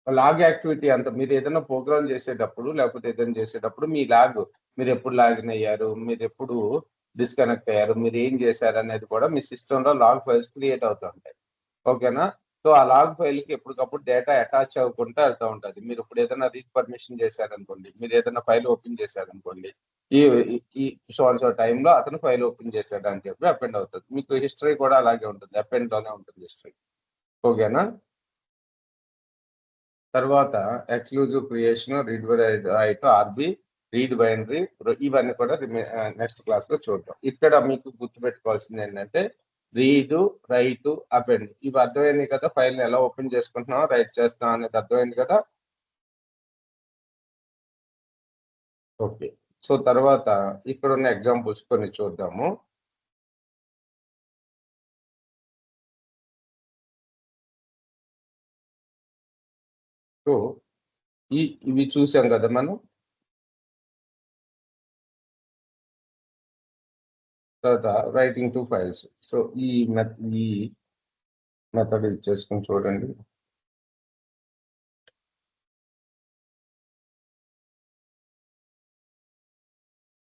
లాగ్ యాక్టివిటీ అంతా మీరు ఏదైనా ప్రోగ్రామ్ చేసేటప్పుడు, లేకపోతే ఏదైనా చేసేటప్పుడు మీ లాగ్, మీరు ఎప్పుడు లాగిన్ అయ్యారు, మీరు ఎప్పుడు డిస్కనెక్ట్ అయ్యారు, మీరు ఏం చేశారు అనేది కూడా మీ సిస్టంలో లాగ్ ఫైల్స్ క్రియేట్ అవుతూ ఉంటాయి. ఓకేనా. సో ఆ లాగ్ ఫైల్కి ఎప్పటికప్పుడు డేటా అటాచ్ అవ్వకుండా వెళ్తూ ఉంటుంది. మీరు ఇప్పుడు ఏదైనా రీడ్ పర్మిషన్ చేశారనుకోండి, మీరు ఏదైనా ఫైల్ ఓపెన్ చేశారనుకోండి, ఈ ఈ సో అండ్ సో టైంలో అతను ఫైల్ ఓపెన్ చేశాడు అని చెప్పి అపెండ్ అవుతుంది. మీకు హిస్టరీ కూడా అలాగే ఉంటుంది, అపెండ్ లోనే ఉంటుంది హిస్టరీ. ఓకేనా. తర్వాత exclusive creation, read write, r b, read binary, ఇవన్నీ కూడా నెక్స్ట్ క్లాస్ లో చూద్దాం. ఇక్కడ మీకు గుర్తుపెట్టుకోవాల్సింది ఏంటంటే రీడ్, రైట్, అపెండ్ ఇవి అర్థమైంది కదా. ఫైల్ ఎలా ఓపెన్ చేసుకుంటున్నాం, రైట్ చేస్తున్నాం అనేది అర్థమైంది కదా. ఓకే, సో తర్వాత ఇక్కడ ఉన్న ఎగ్జాంపుల్స్ కొన్ని చూద్దాము. సో ఇవి చూసాం కదా మనం. తర్వాత రైటింగ్ టు ఫైల్స్. సో ఈ మెథడ్ యూజ్ చేసుకుని చూడండి.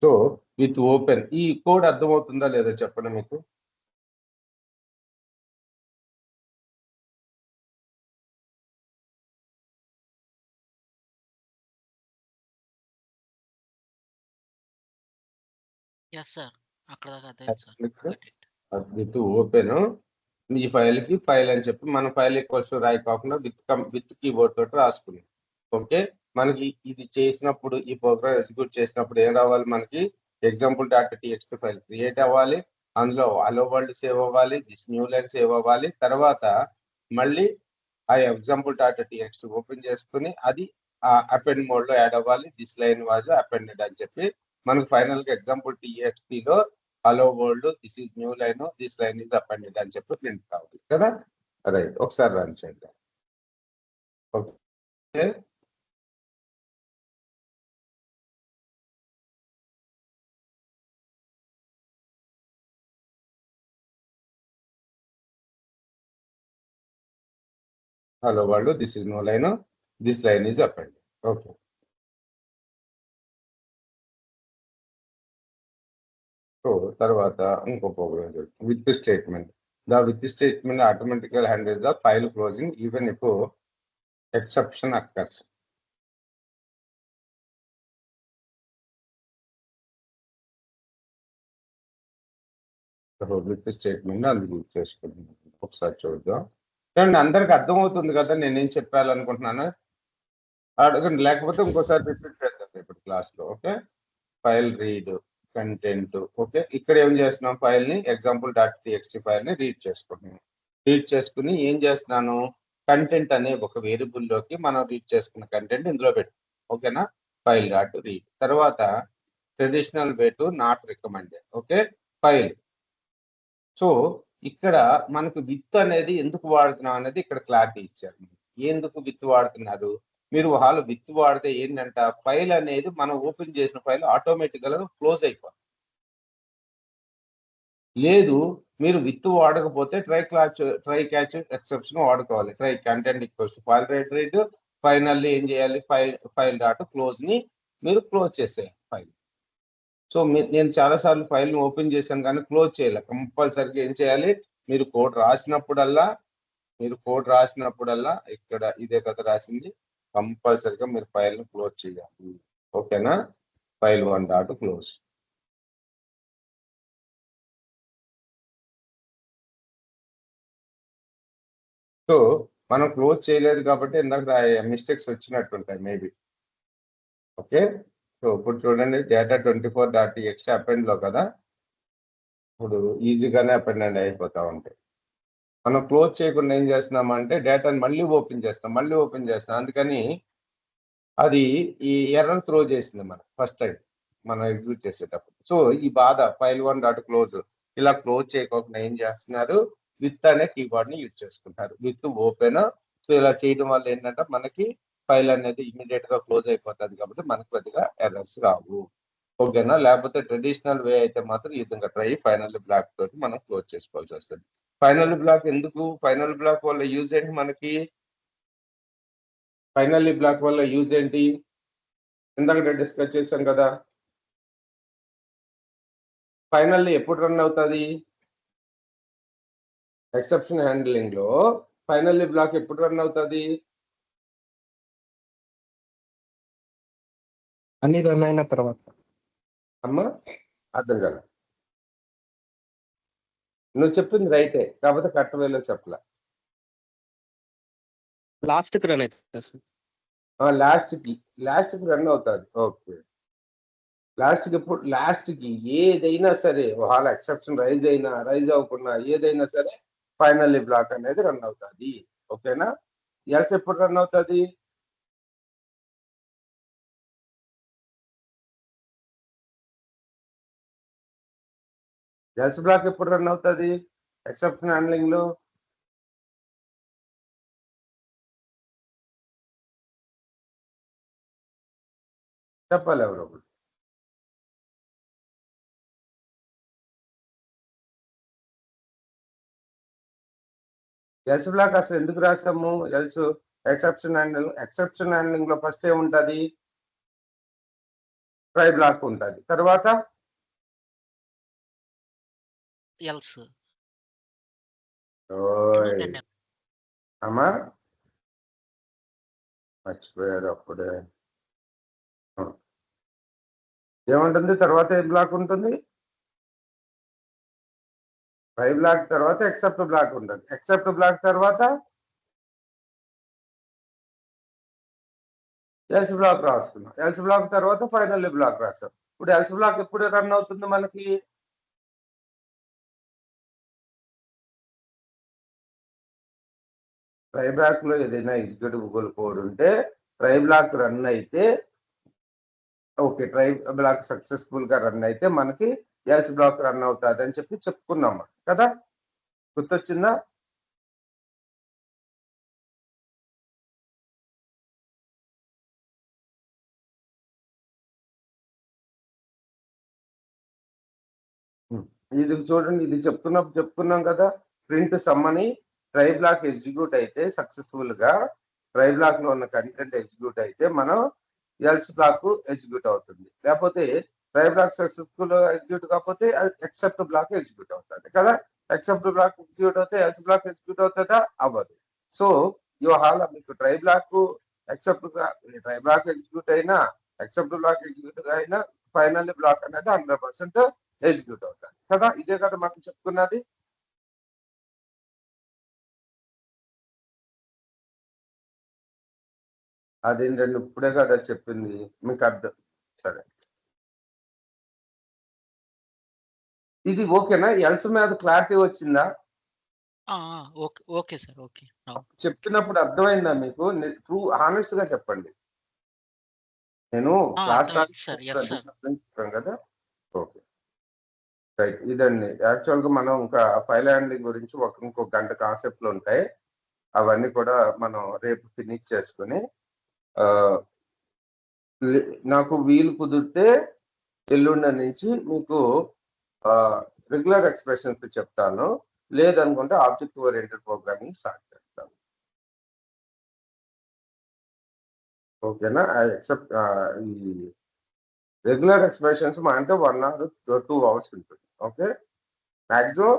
సో విత్ ఓపెన్, ఈ కోడ్ అర్థమవుతుందా లేదా చెప్పండి మీకు. Yes sir. అక్కడ దాకా అర్థమైంది sir. Got it. With open, ఈ ఫైల్కి ఫైల్ అని చెప్పి మన ఫైల్ ఈక్వల్స్ రాయి కాకుండా విత్ కీబోర్డ్ తోటి రాసుకున్నాం. ఓకే, మనకి ఇది చేసినప్పుడు, ఈ ప్రోగ్రామ్ ఎగ్జిక్యూట్ చేసినప్పుడు ఏం రావాలి మనకి, example dot TXT file create అవ్వాలి, అందులో హలో వరల్డ్ సేవ్ అవ్వాలి, దిస్ న్యూ లైన్ సేవ్ అవ్వాలి. తర్వాత మళ్ళీ ఆ ఎగ్జాంపుల్ డాట్ టీఎక్స్టీ ఓపెన్ చేసుకుని అది అపెండ్ మోడ్ లో యాడ్ అవ్వాలి, దిస్ లైన్ వాజ్ అపెండెడ్ అని చెప్పి మనకు ఫైనల్ గా ఎగ్జాంపుల్ టీఎక్స్టీలో hello world, this is new line, this line is appended అని చెప్పి ప్రింట్ కావాలి కదా. రైట్, ఒకసారి రన్ చేద్దాం. Okay, hello world, this is new line, this line is appended. Okay, so తర్వాత ఇంకో program with statement. The with statement automatical handle the file closing even if exception occurs. With statement అందుకు use చేసుకుంటున్నాను. ఒకసారి చూద్దాం. చూడండి, అందరికి అర్థమవుతుంది కదా నేనేం చెప్పాలనుకుంటున్నాను. అడగండి, లేకపోతే ఇంకోసారి రిపీట్ చేద్దాం ఇప్పుడు క్లాస్లో. Okay, file read content. Okay, ఇక్కడ ఏం చేస్తున్నాం, ఫైల్ ని ఎగ్జాంపుల్ డాట్ టీఎక్స్టీ ఫైల్ ని రీడ్ చేసుకుంటున్నాం. రీడ్ చేసుకుని ఏం చేస్తున్నాను, కంటెంట్ అనే ఒక వేరియబుల్ లోకి మనం రీడ్ చేసుకున్న కంటెంట్ ఇందులో పెట్టు. ఓకేనా, ఫైల్ డాట్ రీడ్. తర్వాత traditional way to not recommended. Okay, file. So ఇక్కడ మనకు విత్ అనేది ఎందుకు వాడుతున్నాం అనేది ఇక్కడ క్లారిటీ ఇచ్చారు. ఎందుకు విత్ వాడుతున్నారు, మీరు వాళ్ళు విత్ వాడితే ఏంటంట, ఫైల్ అనేది మనం ఓపెన్ చేసిన ఫైల్ ఆటోమేటిక్ గా క్లోజ్ అయిపోతుంది. లేదు, మీరు విత్ వాడకపోతే ట్రై క్యాచ్ ఎక్సెప్షన్ వాడుకోవాలి. Try content equals file right read, finally ఏం చేయాలి, ఫైల్ డాట్ క్లోజ్ ని మీరు క్లోజ్ చేసేయాలి ఫైల్. సో నేను చాలా సార్లు ఫైల్ ని ఓపెన్ చేశాను కానీ క్లోజ్ చేయాలి. కంపల్సరీగా ఏం చేయాలి, మీరు కోడ్ రాసినప్పుడల్లా ఇక్కడ ఇదే కదా రాసింది, కంపల్సరీగా మీరు ఫైల్ ని క్లోజ్ చేయాలి. ఓకేనా, ఫైల్ 1 డాట్ క్లోజ్. సో మనం క్లోజ్ చేయలేదు కాబట్టి ఇందాక మిస్టేక్స్ వచ్చినట్టుంటాయి మేబీ. ఓకే. సో ఇప్పుడు చూడండి డేటా 24.txt అపెండ్‌లో కదా! ఇప్పుడు ఈజీగానే అపెండ్ అండ్ అయిపోతా ఉంటాయి. మనం క్లోజ్ చేయకుండా ఏం చేస్తున్నామంటే డేటాని మళ్ళీ ఓపెన్ చేస్తాం. అందుకని అది ఈ ఎర్రర్ త్రో చేసింది మనకు ఫస్ట్ టైమ్ మనం ఎగ్జిక్యూట్ చేసేటప్పుడు. సో ఈ బాధ file1 డాట్ క్లోజ్ ఇలా క్లోజ్ చేయకోకుండా ఏం చేస్తున్నారు విత్ అనే కీవర్డ్ ని యూజ్ చేసుకుంటారు. With open. సో ఇలా చేయడం వల్ల ఏంటంటే మనకి ఫైల్ అనేది ఇమీడియట్ గా క్లోజ్ అయిపోతుంది కాబట్టి మనకు పెద్దగా ఎర్రర్స్ రావు. ఓకేనా? లేకపోతే ట్రెడిషనల్ వే అయితే మాత్రం ఈ విధంగా ట్రై ఫైనల్ బ్లాక్ తోటి మనం క్లోజ్ చేసుకోవాల్సి వస్తుంది. ఫైనల్ బ్లాక్ ఎందుకు? ఫైనల్ బ్లాక్ వల్ల యూజ్ ఏంటి మనకి? ఫైనల్లీ బ్లాక్ వల్ల యూజ్ ఏంటి? ఇందాక డిస్కస్ చేశాం కదా! ఫైనల్లీ ఎప్పుడు రన్ అవుతది? ఎక్సెప్షన్ హ్యాండ్లింగ్ లో ఫైనల్లీ బ్లాక్ ఎప్పుడు రన్ అవుతది? అన్ని రన్ అయిన తర్వాత. అమ్మా అర్థం కాల. నువ్వు చెప్పింది రైటే. కాకపోతే కరెక్ట్ వేలో చెప్పలా. లాస్ట్‌కి రన్ అయితది సార్. లాస్ట్‌కి రన్ అవుతది. ఓకే. లాస్ట్‌కి ఏదైనా సరే ఒకవేళ ఎక్సెప్షన్ రైజ్ అవ్వకున్నా ఏదైనా సరే ఫైనల్లీ బ్లాక్ అనేది రన్ అవుతది. ఓకేనా? ఎల్స్ ఎప్పుడు రన్ అవుతది? ఎల్స్ బ్లాక్ ఎప్పుడు రన్ అవుతది? ఎక్సెప్షన్ హ్యాండ్లింగ్ లో చెప్పాలి ఎవరో ఒకరు. ఎల్స్ బ్లాక్ అసలు ఎందుకు రాసాము? ఎక్సెప్షన్ హ్యాండ్లింగ్ లో ఫస్ట్ ఏముంటది? ట్రై బ్లాక్ ఉంటది. తర్వాత ఎల్స్ ఓయ్ then అమ్మా మర్చిపోయారు అప్పుడే. ఏముంటుంది తర్వాత ఏ బ్లాక్ ఉంటుంది? ట్రై బ్లాక్ తర్వాత ఎక్సెప్ట్ బ్లాక్ ఉంటుంది. ఎక్సెప్ట్ బ్లాక్ తర్వాత ఎల్స్ బ్లాక్ రాసుకున్నాం. ఎల్స్ బ్లాక్ తర్వాత ఫైనల్లీ బ్లాక్ రాస్తాం. ఇప్పుడు ఎల్స్ బ్లాక్ ఎప్పుడు రన్ అవుతుంది మనకి? ట్రై బ్లాక్ లో ఏదైనా ఎగ్జిక్యూటబుల్ కోడ్ ఉంటే ట్రై బ్లాక్ రన్ అయితే ఓకే ట్రై బ్లాక్ సక్సెస్ఫుల్ గా రన్ అయితే మనకి ఎల్స్ బ్లాక్ రన్ అవుతుంది అని చెప్పి చెప్పుకున్నాం కదా? గుర్తొచ్చిందా? ఇది చూడండి ఇది చెప్పుకున్నాం కదా ప్రింట్ సమ్మని ట్రై బ్లాక్ ఎగ్జిక్యూట్ అయితే సక్సెస్ఫుల్ గా ట్రై బ్లాక్ లో ఉన్న కంటెంట్ ఎగ్జిక్యూట్ అయితే మనం ఎల్స్ బ్లాక్ ఎగ్జిక్యూట్ అవుతుంది. లేకపోతే ట్రై బ్లాక్ సక్సెస్ఫుల్ ఎగ్జిక్యూట్ కాకపోతే ఎక్సెప్ట్ బ్లాక్ ఎగ్జిక్యూట్ అవుతుంది కదా? ఎక్సెప్ట్ బ్లాక్ ఎగ్జిక్యూట్ అవుతే ఎల్స్ బ్లాక్ ఎగ్జిక్యూట్ అవుతుందా? అవ్వదు. సో ఇవాళ మీకు ట్రై బ్లాక్ ఎగ్జిక్యూట్ అయినా ఎక్సెప్ట్ బ్లాక్ ఎగ్జిక్యూట్ అయినా ఫైనల్ బ్లాక్ అనేది 100% ఎగ్జిక్యూట్ అవుతాయి కదా? ఇదే కదా మనం చెప్పుకున్నది. అదేంటండి ఇప్పుడే కదా చెప్పింది మీకు అర్థం. సరే ఇది ఓకేనా? ఎల్స్ మీద క్లారిటీ వచ్చిందా? Okay sir. ఓకే. చెప్తున్నప్పుడు అర్థమైందా మీకు? ట్రూ హానెస్ట్ గా చెప్పండి. నేను క్లాస్ చెప్పాను కదా? Okay right. ఇదండి యాక్చువల్ గా మనం ఇంకా ఫైల్ హ్యాండ్లింగ్ గురించి ఇంకో గంట కాన్సెప్ట్లు ఉంటాయి. అవన్నీ కూడా మనం రేపు ఫినిష్ చేసుకుని నాకు వీలు కుదిరితే ఎల్లుండి నుంచి మీకు రెగ్యులర్ ఎక్స్ప్రెషన్స్ చెప్తాను. లేదనుకుంటే ఆబ్జెక్ట్ ఓరియంటెడ్ ప్రోగ్రామింగ్ స్టార్ట్ చేస్తాను. ఓకేనా? ఎక్సెప్ట్ ఈ రెగ్యులర్ ఎక్స్ప్రెషన్స్ మా అంటే 1 or 2 hours ఉంటుంది. ఓకే మ్యాక్సిమం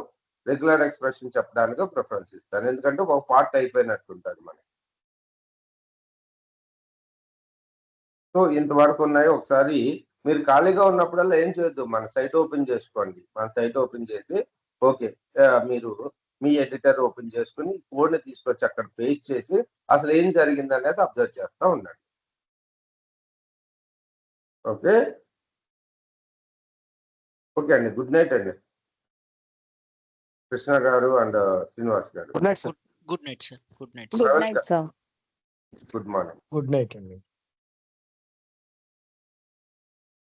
రెగ్యులర్ ఎక్స్ప్రెషన్ చెప్పడానికి ప్రిఫరెన్స్ ఇస్తాను. ఎందుకంటే ఒక పార్ట్ అయిపోయినట్టు ఉంటుంది మనకి. సో ఇంతవరకు ఉన్నాయి. ఒకసారి మీరు ఖాళీగా ఉన్నప్పుడల్లా ఏం చేయొద్దు మన సైట్ ఓపెన్ చేసుకోండి. మన సైట్ ఓపెన్ చేసి ఓకే మీరు మీ ఎడిటర్ ఓపెన్ చేసుకుని కోడ్ని తీసుకొచ్చి అక్కడ పేస్ట్ చేసి అసలు ఏం జరిగింది అనేది అబ్జర్వ్ చేస్తూ ఉండండి. ఓకే ఓకే అండి, గుడ్ నైట్ అండి కృష్ణ గారు అండ్ శ్రీనివాస్ గారు. Good night sir. Good night sir. Good night Good night, sir. Good morning. Good night అండి.